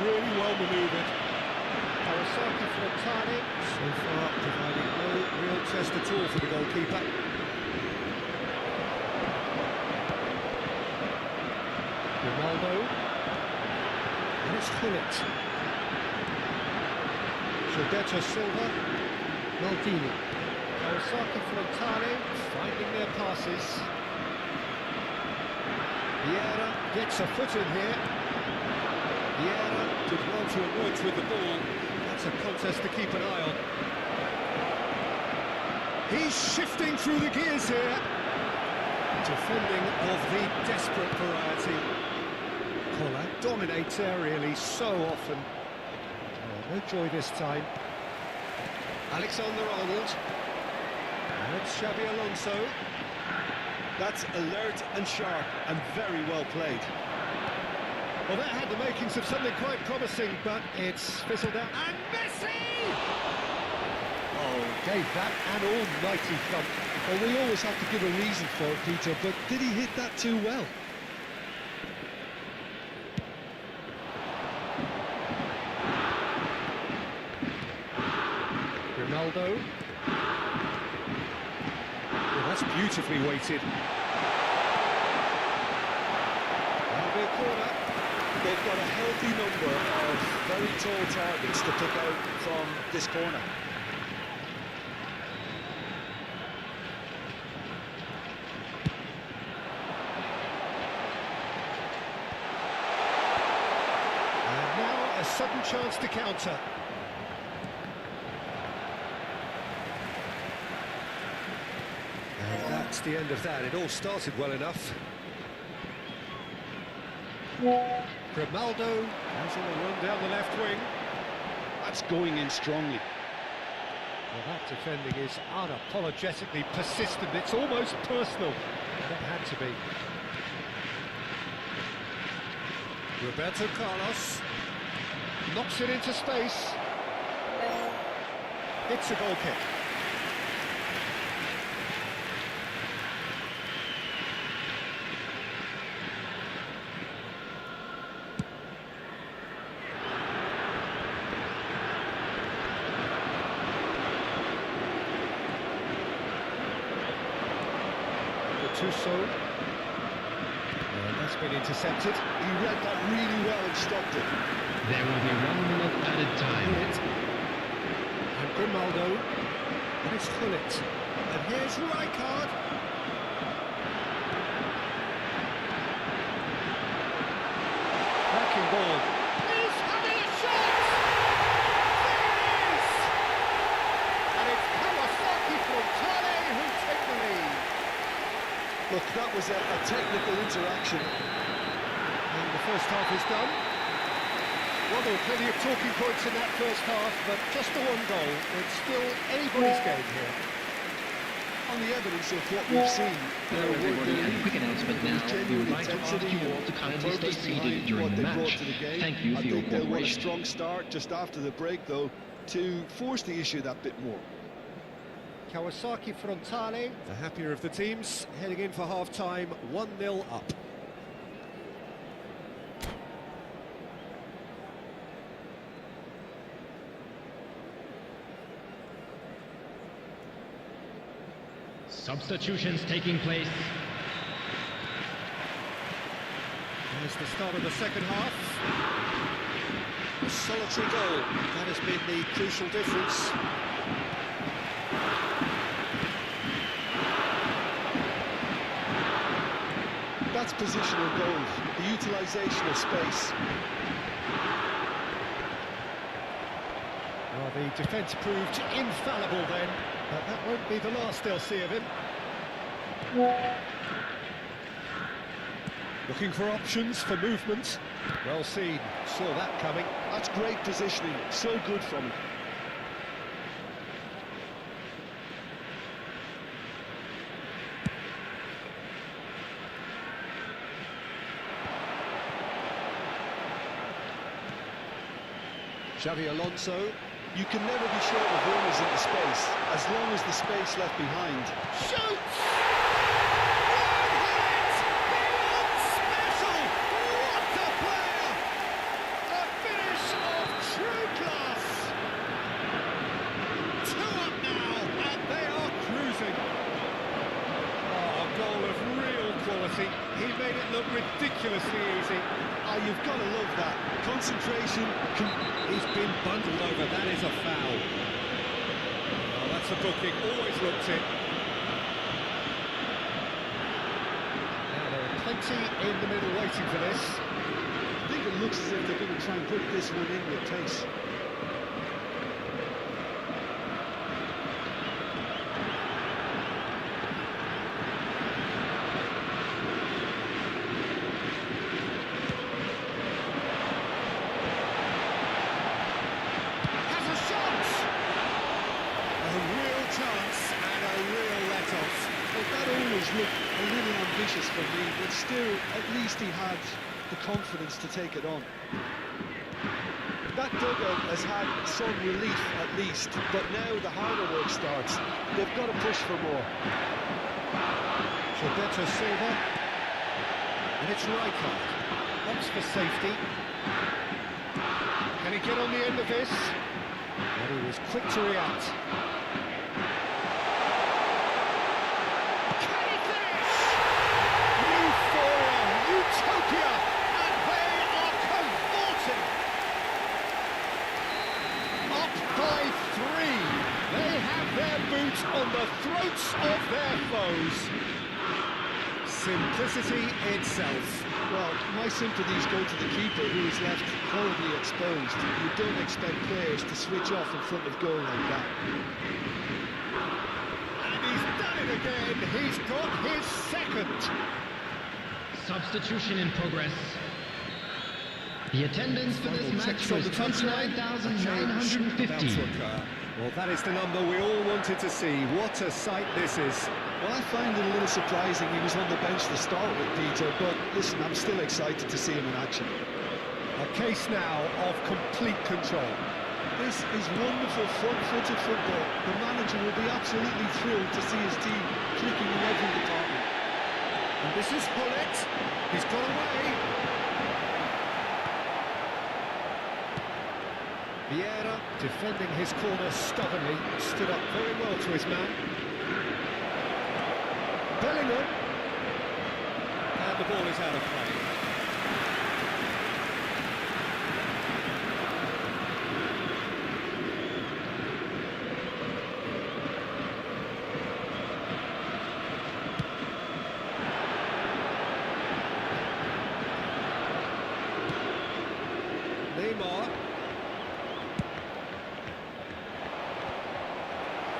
Really well manoeuvred. Kawasaki Frontale, so far providing no real test at all for the goalkeeper. Ronaldo, and it's Gullit. Gilberto Silva, Maldini. Kawasaki Frontale finding their passes. Vieira gets a foot in here. Vieira did well to emerge with the ball. That's a contest to keep an eye on. He's shifting through the gears here. Defending of the desperate variety. Koller dominates aerially so often. Oh, no joy this time. Alexander-Arnold. And it's Xabi Alonso. That's alert and sharp and very well played. Well, that had the makings of something quite promising, but it's fizzled out. And Messi! Oh, gave that an almighty thump. Well, we always have to give a reason for it, Peter, but did he hit that too well? Ronaldo. Oh, that's beautifully weighted. That'll be a corner. They've got a healthy number of very tall targets to pick out from this corner. And now a sudden chance to counter. And that's the end of that. It all started well enough. Grimaldo has on a run down the left wing. That's going in strongly. Well, that defending is unapologetically persistent. It's almost personal. And it had to be. Roberto Carlos knocks it into space. It's a goal kick. Tusso. And that's been intercepted. He read that really well and stopped it. There will be 1 minute added time. And Grimaldo. And it's Gullit. And here's Rijkaard. Cracking ball. He's having a shot! There it is! And it's Kawasaki Frontale who take the lead. Look, that was a technical interaction. And the first half is done. Well, there were plenty of talking points in that first half, but just the one goal. It's still anybody's game here. On the evidence of what we've seen, Hello everybody, and a quick announcement now. We would like to ask you all to kindly stay seated during the match. Thank you for your I think they want a cooperation. strong start just after the break, though, to force the issue that bit more. Kawasaki Frontale, the happier of the teams, heading in for half-time, 1-0 up. Substitutions taking place. Here's the start of the second half. A solitary goal, that has been the crucial difference. That's positional goal, the utilisation of space. Well, the defence proved infallible then, but that won't be the last they'll see of him. Looking for options for movement. Well seen, saw that coming. That's great positioning, so good from him. Xavi Alonso. You can never be short of runners in the space, as long as the space left behind. Shoots! He made it look ridiculously easy. You've got to love that. Concentration. He's been bundled over. That is a foul. Oh, that's a booking. Always looked it. Now there are plenty in the middle waiting for this. I think it looks as if they're going to try and put this one in with pace. Looked a little ambitious for me, but still, at least he had the confidence to take it on. That dugout has had some relief at least, but now the harder work starts. They've got to push for more. Gilberto Silva, and it's Rijkaard. Opts for safety. Can he get on the end of this? But he was quick to react. Utopia, and they are cavorting. Up by 3. They have their boot on the throats of their foes. Simplicity itself. Well, my sympathies go to the keeper, who is left horribly exposed. You don't expect players to switch off in front of goal like that. And he's done it again. He's got his second. Substitution in progress. The attendance for this match was 29,950. Well, that is the number we all wanted to see. What a sight this is. Well, I find it a little surprising he was on the bench to start with, Peter, but listen, I'm still excited to see him in action. A case now of complete control. This is wonderful front-footed football. The manager will be absolutely thrilled to see his team clicking in every department. And this is Hullet. He's got away. Vieira, defending his corner stubbornly, stood up very well to his man. Bellingham. And the ball is out of play.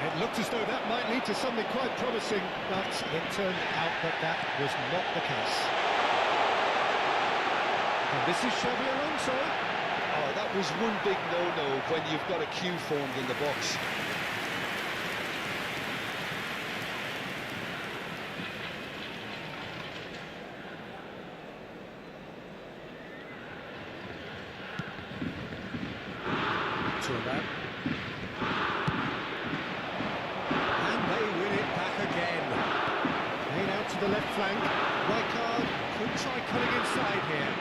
It looked as though that might lead to something quite promising, but it turned out that that was not the case. And this is Xavi Alonso. Oh, that was one big no-no when you've got a queue formed in the box. Turnabout. And they win it back again. Played out to the left flank. Rijkaard could try cutting inside here.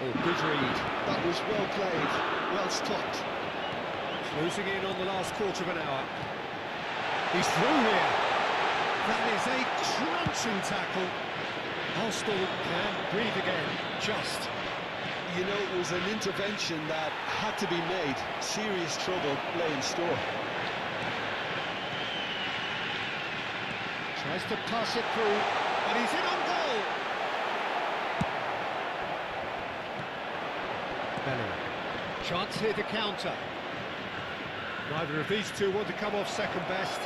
Oh, good read. That was well played, well stopped. Closing in on the last quarter of an hour. He's through here. That is a crunching tackle. Arsenal can breathe again, just. You know, it was an intervention that had to be made. Serious trouble lay in store. Tries to pass it through, and he's in on goal. Bellingham. Chance here to counter. Neither of these two want to come off second best.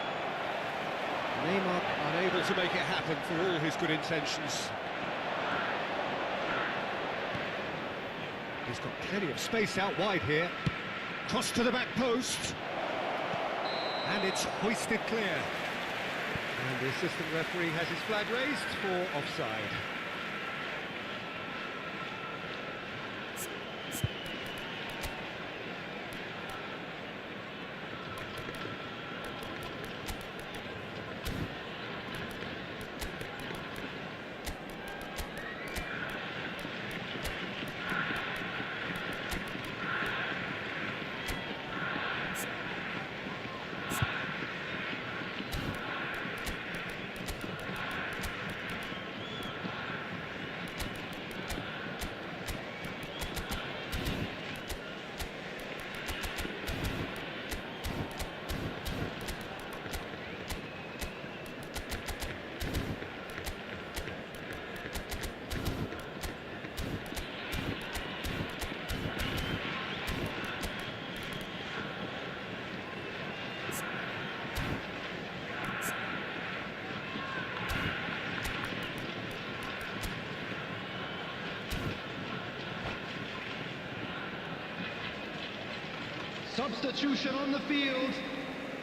Neymar unable to make it happen for all his good intentions. He's got plenty of space out wide here. Cross to the back post. And it's hoisted clear. And the assistant referee has his flag raised for offside. Substitution on the field.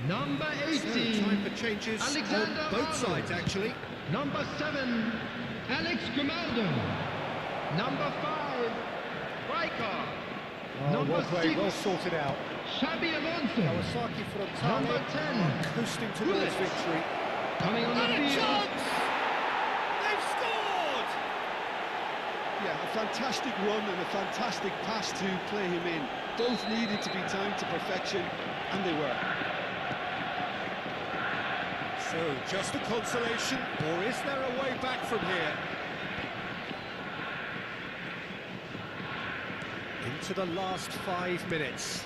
Number 18. Time for changes Alexander on both sides, Arnold. actually. Number 7. Alex Grimaldo. Number 5. Rijkaard. Number well played, 6. well sorted out. Xabi Alonso. Kawasaki Frontale Number 10. coasting towards Gullit. victory. Coming on the And a field. chance! They've scored! Yeah, a fantastic run and a fantastic pass to play him in. Both needed to be timed to perfection, and they were. So, just a consolation, or is there a way back from here? Into the last 5 minutes.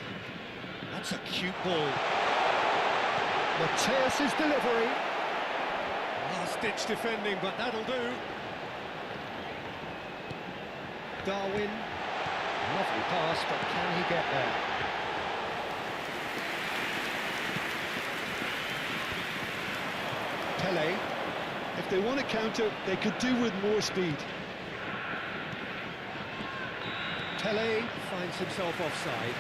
That's a cute ball. Mateus' delivery. Last-ditch defending, but that'll do. Darwin. Lovely pass, but can he get there? Pele. If they want to counter, they could do with more speed. Pele finds himself offside.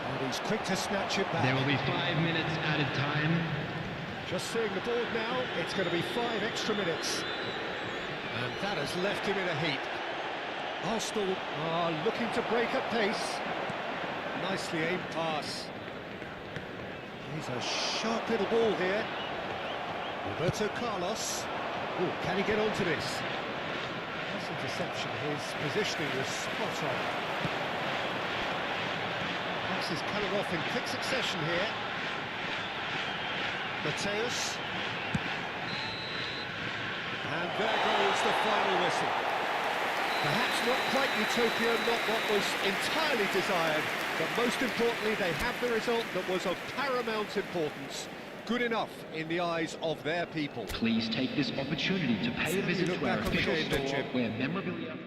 And he's quick to snatch it back. There will be 5 minutes added time. Just seeing the board now, it's going to be 5 extra minutes. And that has left him in a heap. Arsenal are looking to break at pace. Nicely aimed pass. He's a sharp little ball here. Roberto Carlos. Ooh, can he get onto this? That's interception. His positioning was spot on. Passes coming off in quick succession here. Mateus. And there goes the final whistle. Perhaps not quite utopia, not what was entirely desired, but most importantly, they have the result that was of paramount importance. Good enough in the eyes of their people. Please take this opportunity to pay a visit Look to our back on the official game then, store Jim. where memorabilia...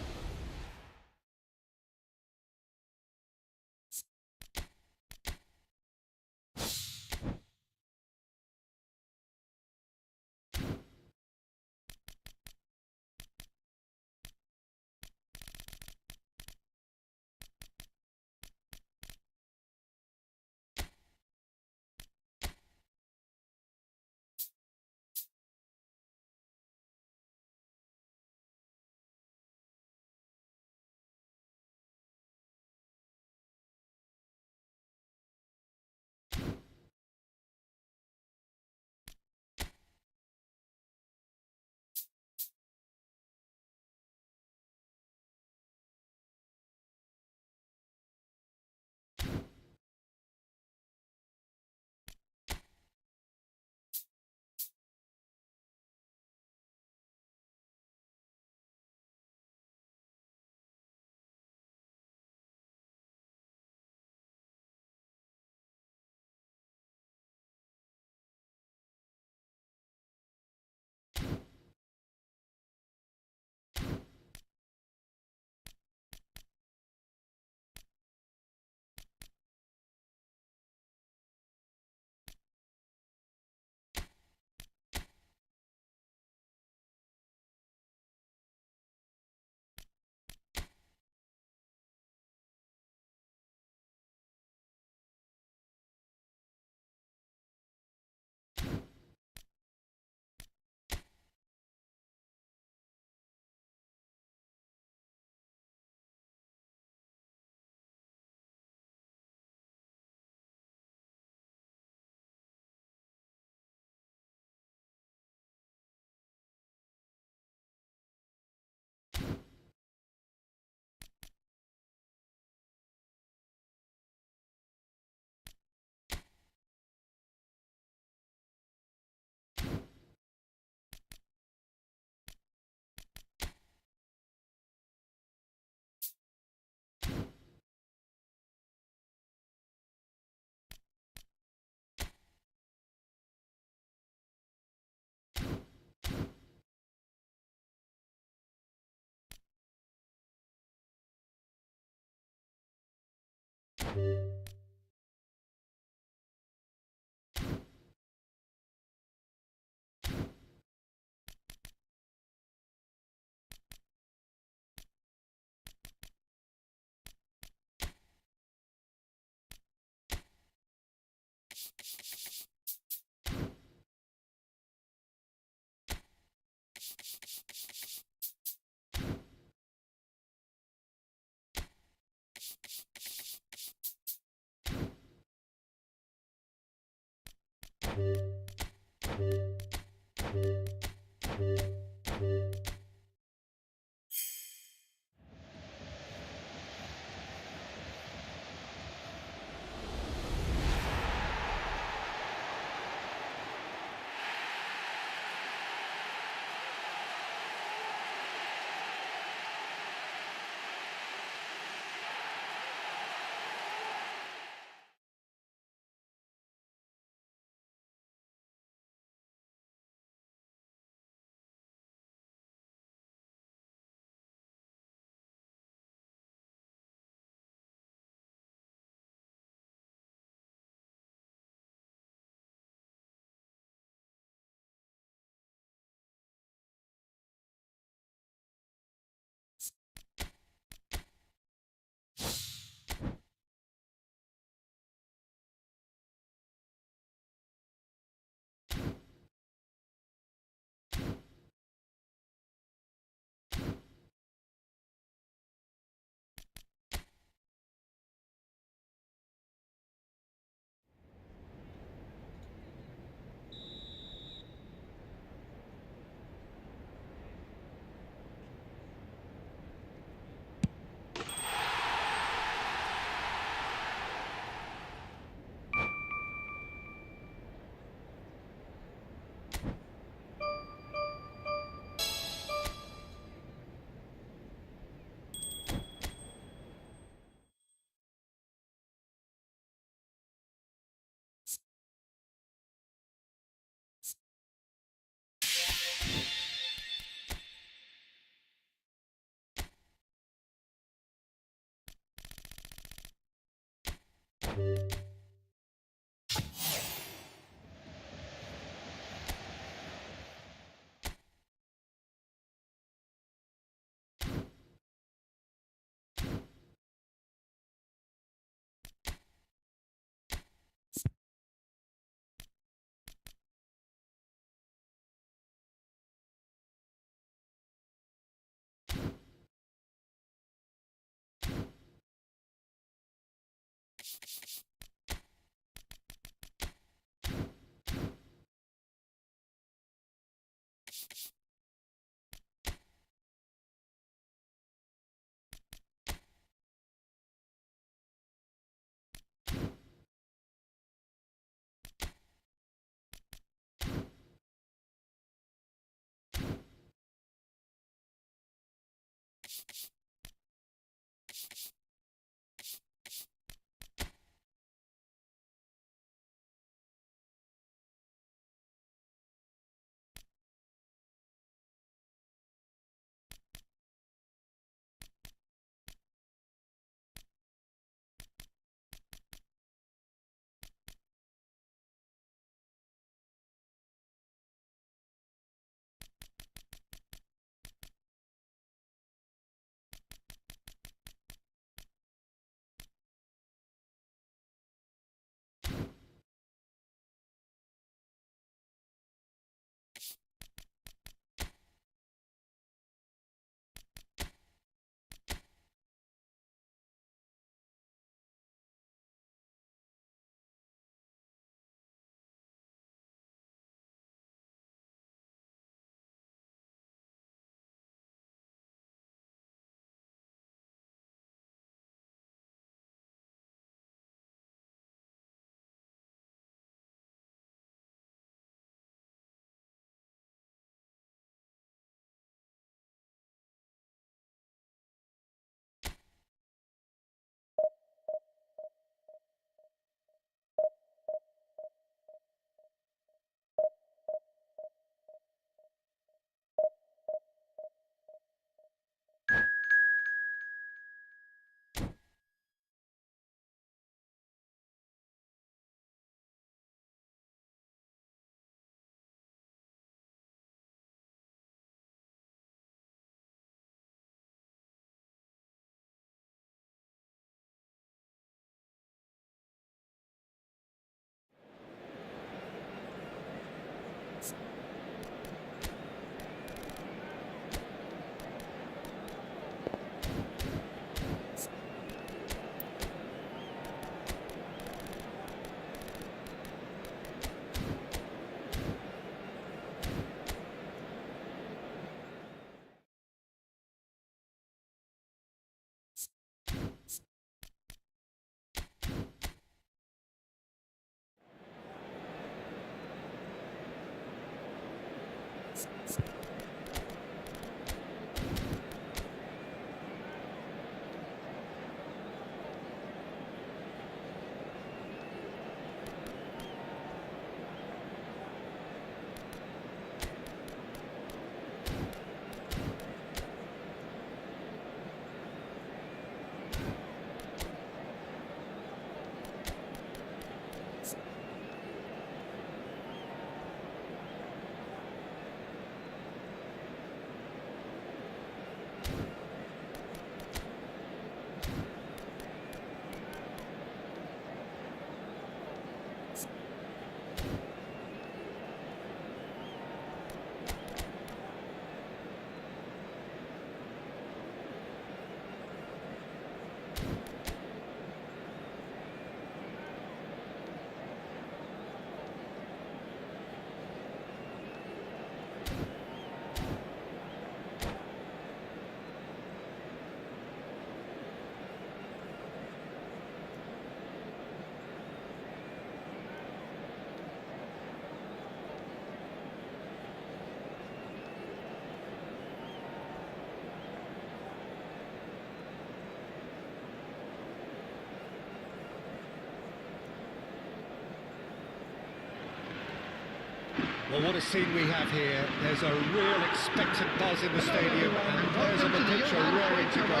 Well, what a scene we have here. There's a real expectant buzz in the stadium, and the players on the pitch are raring to go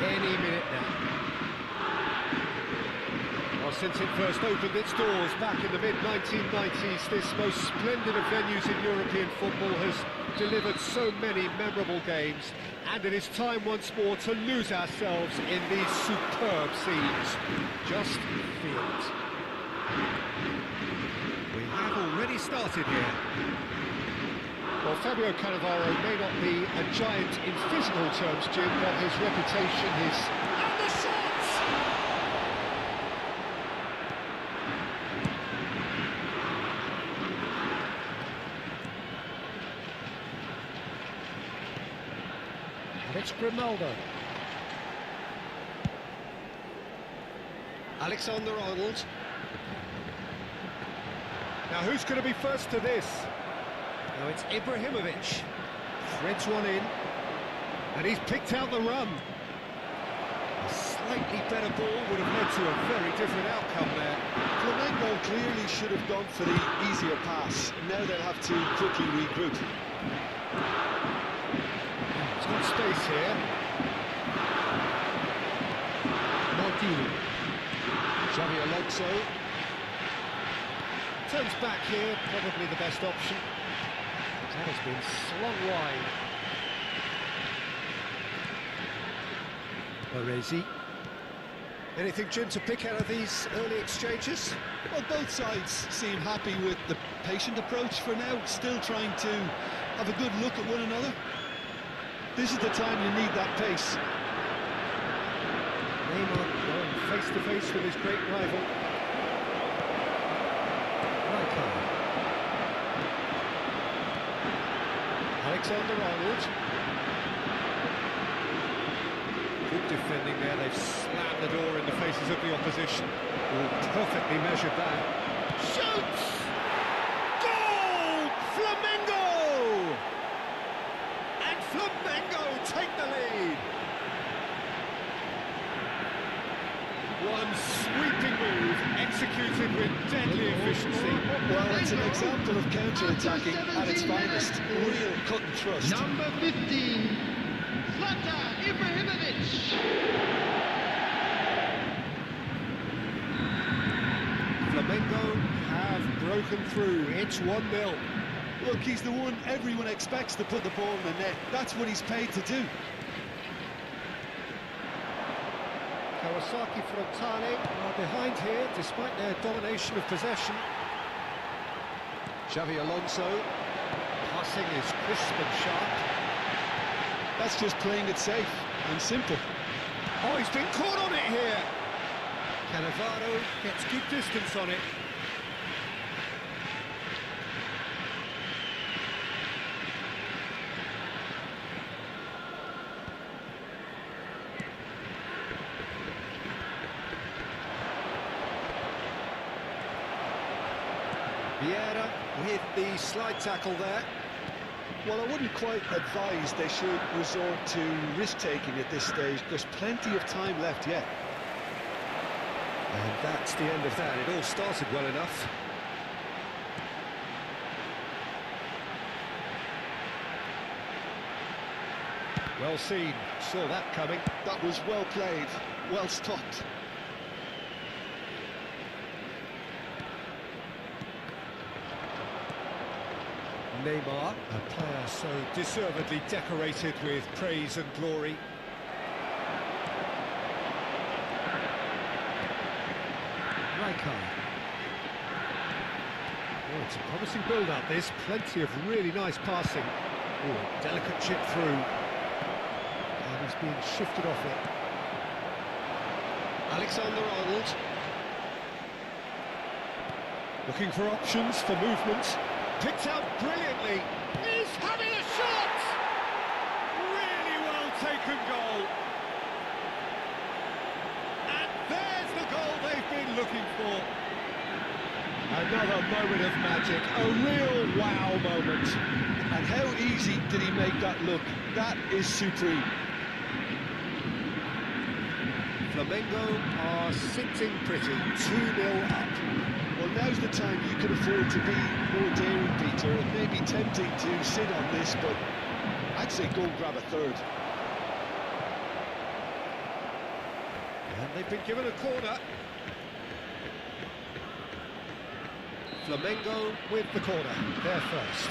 any minute now. Well, since it first opened its doors back in the mid-1990s, this most splendid of venues in European football has delivered so many memorable games, and it is time once more to lose ourselves in these superb scenes. Just feel it. We have already started here. Well, Fabio Cannavaro may not be a giant in physical terms, Jim, but his reputation, his... And the shots! And it's Grimaldo. Alexander-Arnold. Now, who's going to be first to this? Now it's Ibrahimovic, threads one in, and he's picked out the run. A slightly better ball would have led to a very different outcome there. Flamengo clearly should have gone for the easier pass. Now they'll have to quickly regroup. He's got space here. Maldini. Xavi Alonso. Turns back here, probably the best option. That has been slung wide. Baresi. Anything, Jim, to pick out of these early exchanges? Well, both sides seem happy with the patient approach for now, still trying to have a good look at one another. This is the time you need that pace. Neymar going face-to-face with his great rival. Alexander-Arnold. Good defending there, they've slammed the door in the faces of the opposition. Oh, perfectly measured that. Shoots! Goal! Flamengo! And Flamengo take the lead. One sweeping move, executed with deadly efficiency. Well, it's an example of counter-attacking at its finest. Real cut and thrust. Number 15, Zlatan Ibrahimovic. Flamengo have broken through. It's 1-0. Look, he's the one everyone expects to put the ball in the net. That's what he's paid to do. Kawasaki Frontale are behind here, despite their domination of possession. Xavi Alonso. Passing is crisp and sharp. That's just playing it safe and simple. Oh, he's been caught on it here. Cannavaro gets good distance on it. Vieira with the slide tackle there. Well, I wouldn't quite advise they should resort to risk-taking at this stage. There's plenty of time left yet. And that's the end of that. It all started well enough. Well seen. Saw that coming. That was well played, well stopped. Neymar, a player so deservedly decorated with praise and glory. Rijkaard. Oh, it's a promising build-up, this. Plenty of really nice passing. Oh, delicate chip through. And he's being shifted off it. Alexander-Arnold. Looking for options for movement. Picked out brilliantly. He's having a shot! Really well taken goal. And there's the goal they've been looking for. Another moment of magic, a real wow moment. And how easy did he make that look? That is supreme. Flamengo are sitting pretty, 2-0 up. Well, now's the time you can afford to be more daring, Peter. It may be tempting to sit on this, but I'd say go and grab a third. And they've been given a corner. Flamengo with the corner, they're first.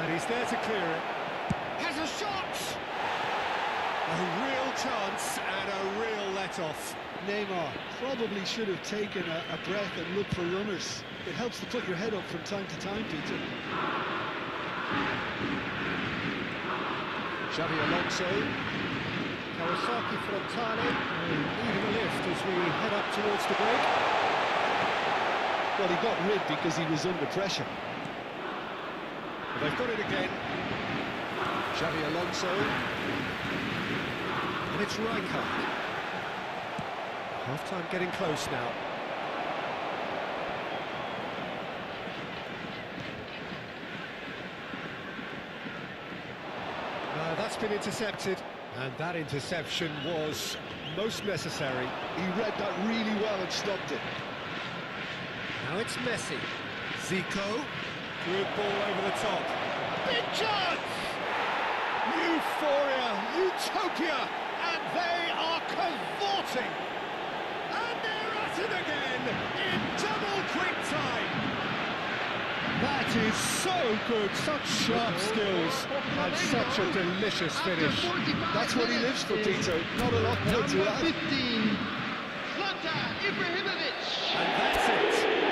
And he's there to clear it. Has a shot! A real chance and a real let-off. Neymar probably should have taken a breath and looked for runners. It helps to put your head up from time to time, Peter. Xavi Alonso. Kawasaki Frontale. Needing a lift as we head up towards the break. Well, he got rid because he was under pressure. They've got it again. Xavi Alonso. And it's Rijkaard. Half-time getting close now. That's been intercepted. And that interception was most necessary. He read that really well and stopped it. Now it's Messi. Zico. Good ball over the top. Big chance! Euphoria, utopia, and they are cavorting. And they're at it again in double quick time. That is so good, such sharp skills, and such a delicious finish. That's what he lives for, Peter. Not a lot more to add. 15, Zlatan Ibrahimovic. And that's it.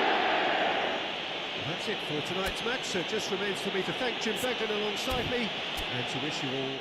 That's it for tonight's match, so it just remains for me to thank Jim Beglin alongside me and to wish you all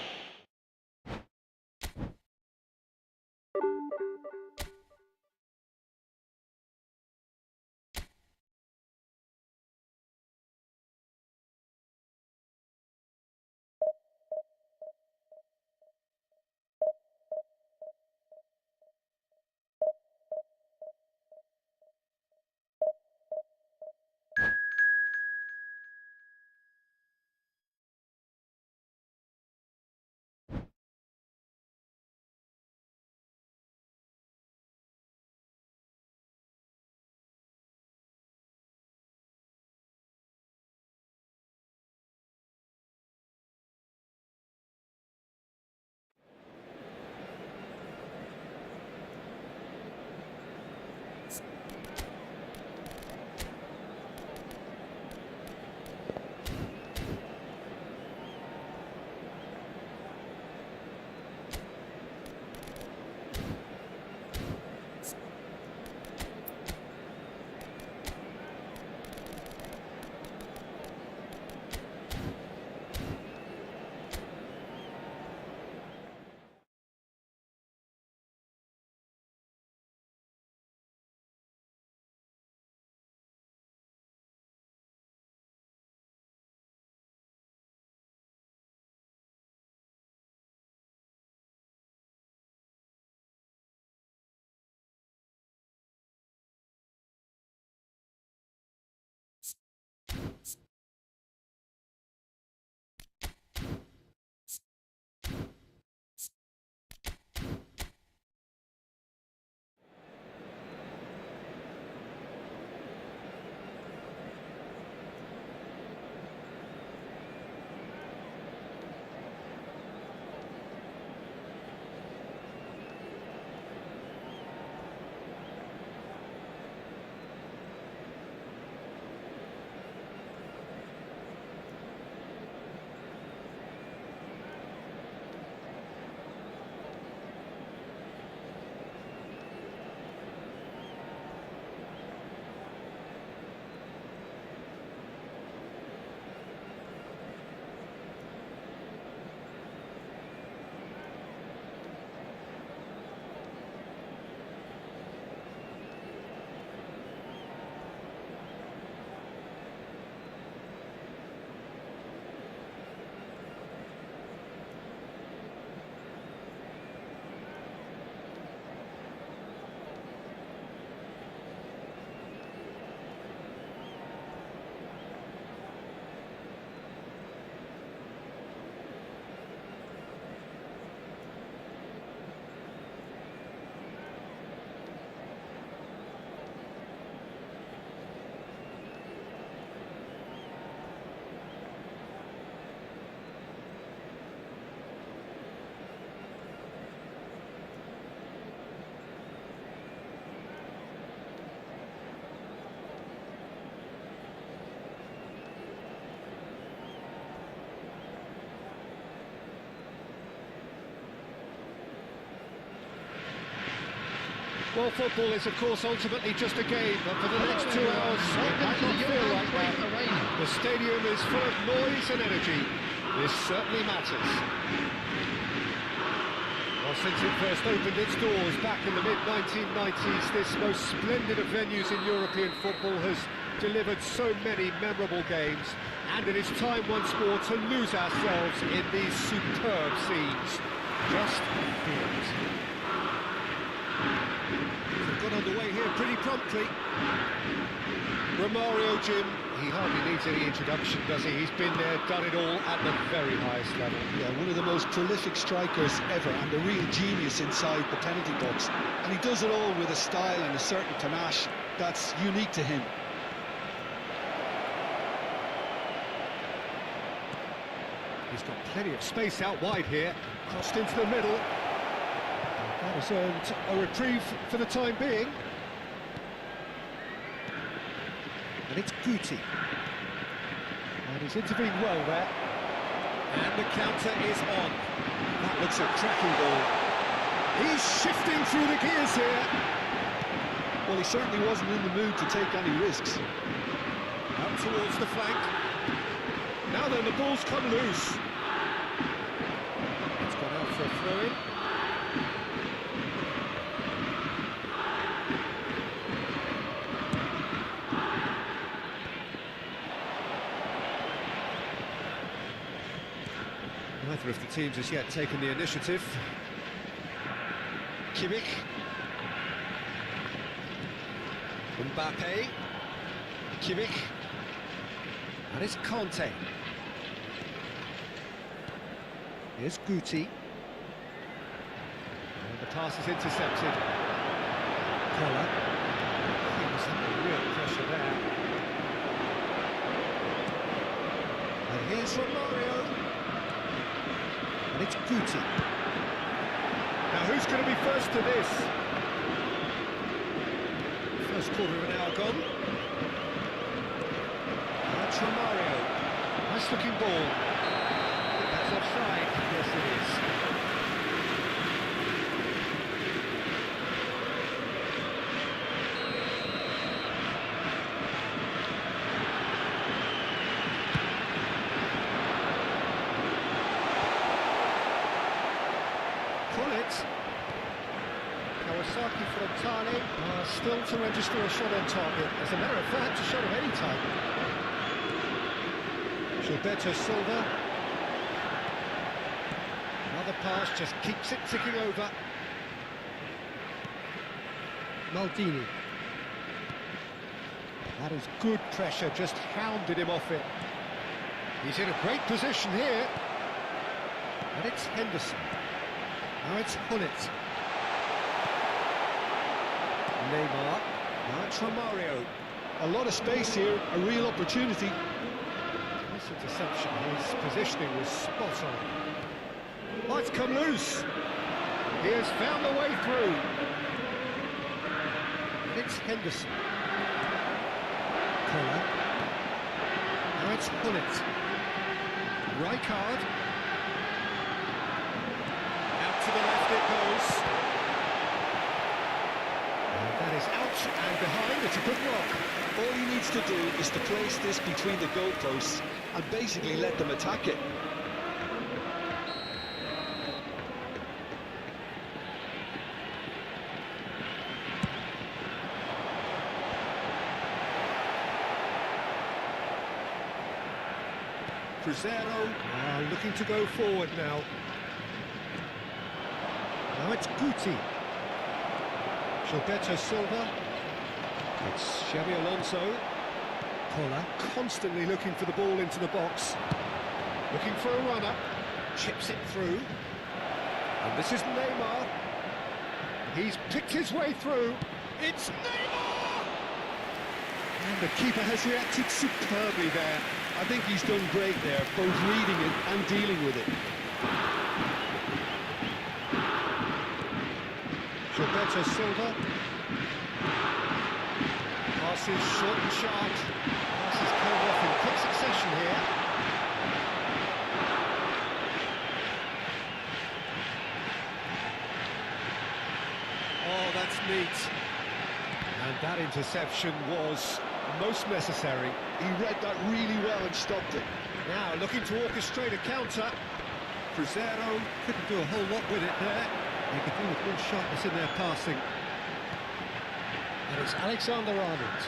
Well, football is, of course, ultimately just a game, but for the next 2 hours, it might not feel like that. The stadium is full of noise and energy. This certainly matters. Well, since it first opened its doors back in the mid-1990s, this most splendid of venues in European football has delivered so many memorable games, and it is time once more to lose ourselves in these superb scenes. Just feel it. They've got underway here pretty promptly. Romario, Jim, he hardly needs any introduction, does he? He's been there, done it all at the very highest level. Yeah, one of the most prolific strikers ever, and a real genius inside the penalty box. And he does it all with a style and a certain panache that's unique to him. He's got plenty of space out wide here, crossed into the middle. That has earned a reprieve for the time being. And it's Guti. And he's intervened well there. And the counter is on. That looks a cracking ball. He's shifting through the gears here. Well, he certainly wasn't in the mood to take any risks. Out towards the flank. Now then, the ball's come loose. It's gone out for a throw-in. Neither of the teams has yet taken the initiative. Kimmich. Mbappe. Kimmich. And it's Conte. Here's Guti. And the pass is intercepted. Koller. He was under real pressure there. And here's Romario. And it's Guti. Now who's going to be first to this? First quarter of an hour gone. That's Romario. Nice looking ball. That's offside. Yes, it is. Kawasaki Frontale still to register a shot on target. As a matter of fact, a shot of any type. Gilberto Silva. Another pass, just keeps it ticking over. Maldini. That is good pressure, just hounded him off it. He's in a great position here. And it's Henderson. Now it's Hullet. Neymar. Now it's Romario. A lot of space here, a real opportunity. Nice interception, his positioning was spot on. Oh, it's come loose. He has found the way through. And it's Henderson. Koller. Now it's Hullet. Rijkaard. Out to the left it goes. That is out and behind, it's a good block. All he needs to do is to place this between the goalposts and basically let them attack it. Cruzeiro looking to go forward now. Now it's Guti. Gilberto Silva. It's Xabi Alonso. Koller constantly looking for the ball into the box. Looking for a runner. Chips it through. And this is Neymar. He's picked his way through. It's Neymar! And the keeper has reacted superbly there. I think he's done great there, both reading it and dealing with it. Gilberto Silva. Passes short and sharp. Passes come off in quick succession here. Oh, that's neat. And that interception was most necessary. He read that really well and stopped it. Now looking to orchestrate a counter. Cruzeiro couldn't do a whole lot with it there. They could do with more sharpness in their passing. And it's Alexander-Arnold.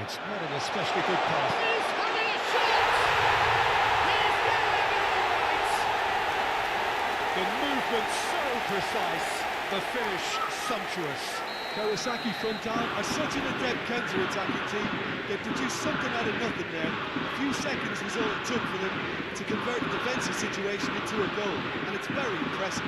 It's not an especially good pass. He's having a shot! He's getting it right! The movement so precise, the finish sumptuous. Kawasaki Frontal are such an adept counter-attacking team. They produced something out of nothing there. A few seconds was all it took for them to convert a defensive situation into a goal, and it's very impressive.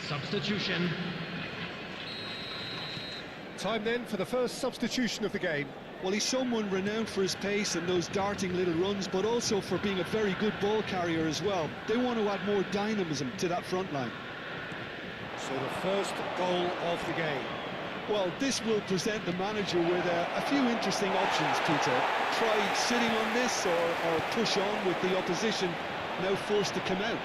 Substitution. Time then for the first substitution of the game. Well, he's someone renowned for his pace and those darting little runs, but also for being a very good ball carrier as well. They want to add more dynamism to that front line. So the first goal of the game. Well, this will present the manager with a few interesting options, Peter. Try sitting on this or push on with the opposition now forced to come out.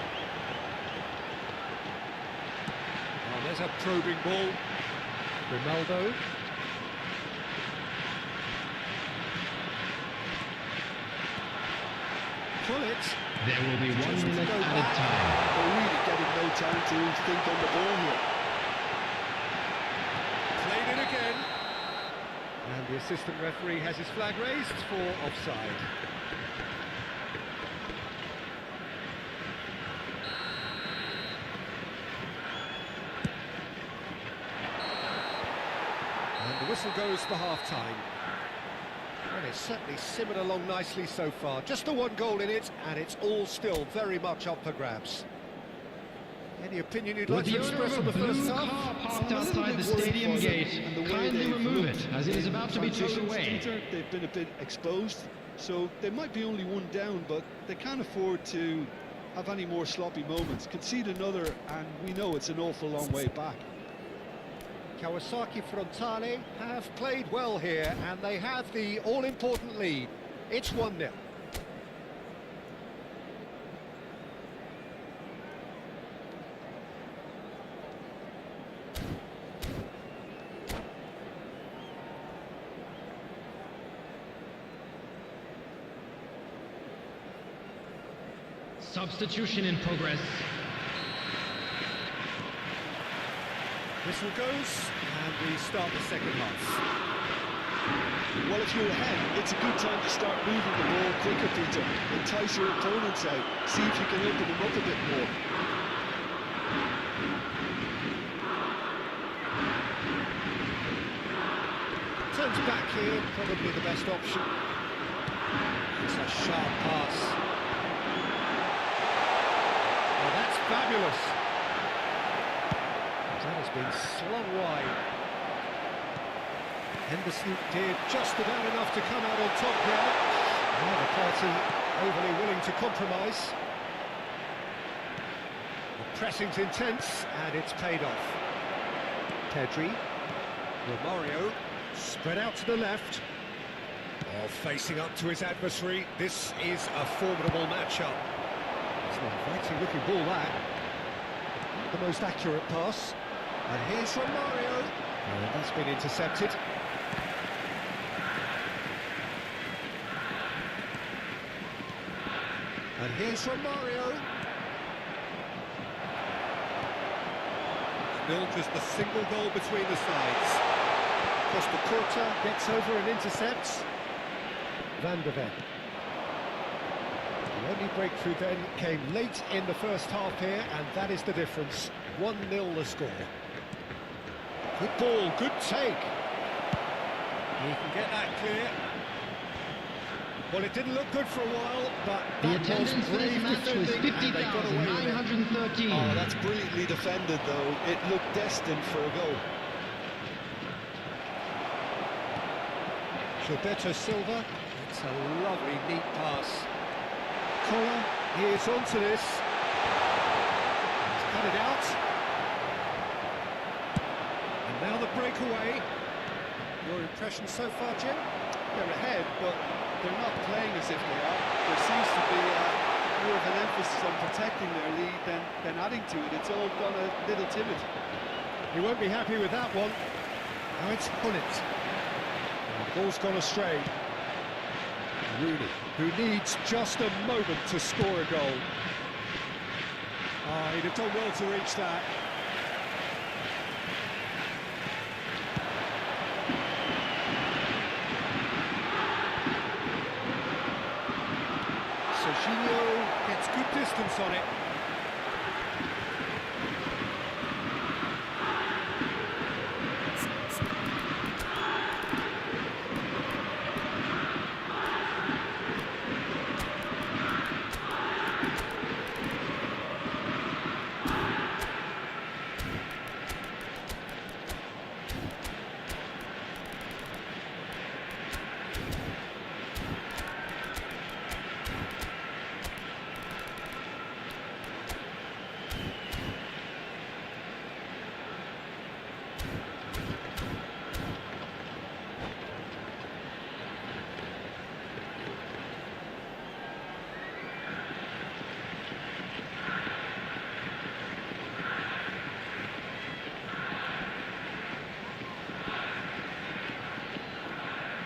Oh, there's a probing ball. Ronaldo. Pull it. There will be 1 minute added time. They're really getting no time to think on the ball here. Played in again. And the assistant referee has his flag raised for offside. And the whistle goes for half-time. And it's certainly simmered along nicely so far. Just the one goal in it, and it's all still very much up for grabs. Any opinion you'd like With to the owner express on of the a first blue half? car parked outside the stadium gate, kindly remove it, as it is about to be towed away. Peter, they've been a bit exposed, so they might be only one down, but they can't afford to have any more sloppy moments. Concede another, and we know it's an awful long way back. Kawasaki Frontale have played well here, and they have the all-important lead. It's 1-0. Substitution in progress. Whistle goes, and we start the second half. Well, if you're ahead, it's a good time to start moving the ball quicker, Peter. Entice your opponents out. See if you can open them up a bit more. Turns back here, probably the best option. It's a sharp pass. Well, that's fabulous. That has been slung wide. Henderson did just about enough to come out on top here. Neither party overly willing to compromise. The pressing's intense, and it's paid off. Pedri. Romario. Spread out to the left. Oh, facing up to his adversary. This is a formidable matchup. It's an inviting looking ball, that. Not the most accurate pass. And here's Romario. And that's been intercepted. And here's Romario. Still just a single goal between the sides. Costa Curta gets over and intercepts. Van de Ven. The only breakthrough then came late in the first half here, and that is the difference. 1-0 the score. Good ball, good take. He can get that clear. Well, it didn't look good for a while, but The that attendance was for this brave match was defending, and they got away with it. 50,913. Oh, that's brilliantly defended, though. It looked destined for a goal. Gilberto Silva, it's a lovely, neat pass. Collar, he is onto this. He's cut it out. And now the breakaway. Your impression so far, Jim? They're ahead, but they're not playing as if they are. There seems to be more of an emphasis on protecting their lead than adding to it. It's all gone a little timid. He won't be happy with that one. Now it's Hunnit. The ball's gone astray. Rooney, who needs just a moment to score a goal. Oh, he'd have done well to reach that. Serginho gets good distance on it.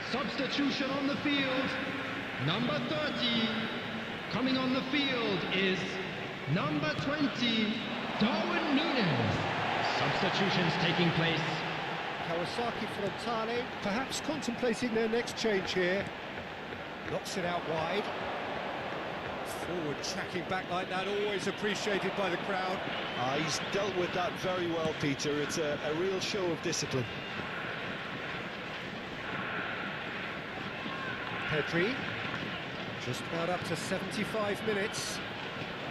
Substitution on the field. Number 30. Coming on the field is number 20, Darwin Núñez. Substitutions taking place. Kawasaki Frontale, perhaps contemplating their next change here. Knocks it out wide. Forward tracking back like that, always appreciated by the crowd. He's dealt with that very well, Peter. It's a real show of discipline. Pedri, just about up to 75 minutes.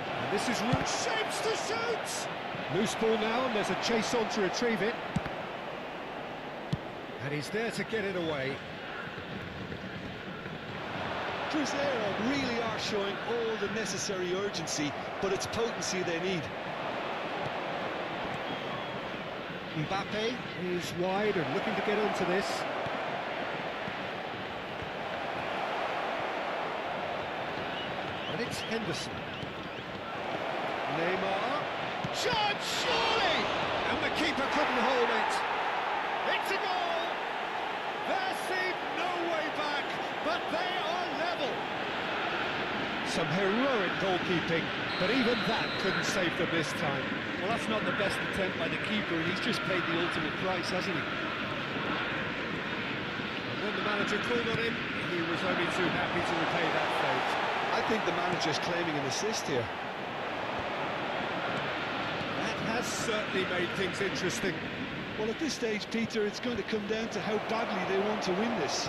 And this is room shapes to shoot! Loose ball now, and there's a chase on to retrieve it. And he's there to get it away. Cruzeiro really are showing all the necessary urgency, but it's potency they need. Mbappe is wide and looking to get onto this. And it's Henderson. Neymar. Shot, surely! And the keeper couldn't hold it. It's a goal! There seemed no way back, but they are level. Some heroic goalkeeping, but even that couldn't save them this time. Well, that's not the best attempt by the keeper, and he's just paid the ultimate price, hasn't he? And when the manager called on him, he was only too happy to repay that fate. I think the manager's claiming an assist here. That has certainly made things interesting. Well, at this stage, Peter, it's going to come down to how badly they want to win this.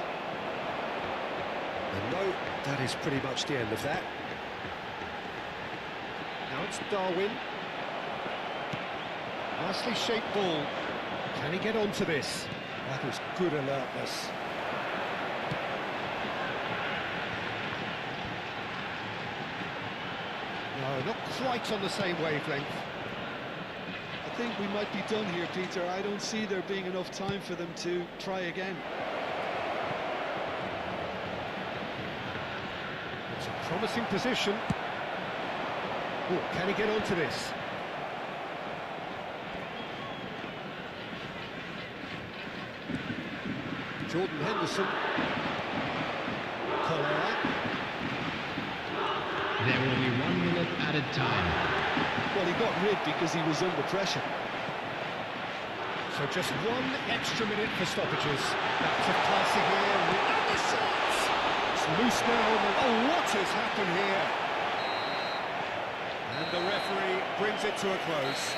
And no, that is pretty much the end of that. Now it's Darwin. Nicely shaped ball. Can he get onto this? That is good alertness. No, not quite on the same wavelength. I think we might be done here, Peter. I don't see there being enough time for them to try again. It's a promising position. Oh, can he get onto this? Jordan Henderson. Collar. There will be 1 minute added time. Well, he got rid because he was under pressure. So just 1 extra minute for stoppages. Active passing here. And the shots! It's loose now. Oh, what has happened here? And the referee brings it to a close.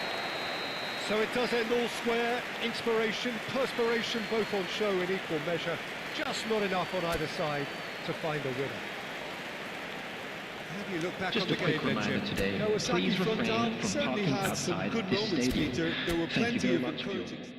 So it does end all square. Inspiration, perspiration, both on show in equal measure. Just not enough on either side to find a winner. How do you look back Just on a the quick game then, reminder Jim? today, Kawasaki please front refrain down from certainly parking had some outside good this moments, stadium. Peter. There were Thank you plenty very of much for your encouraging.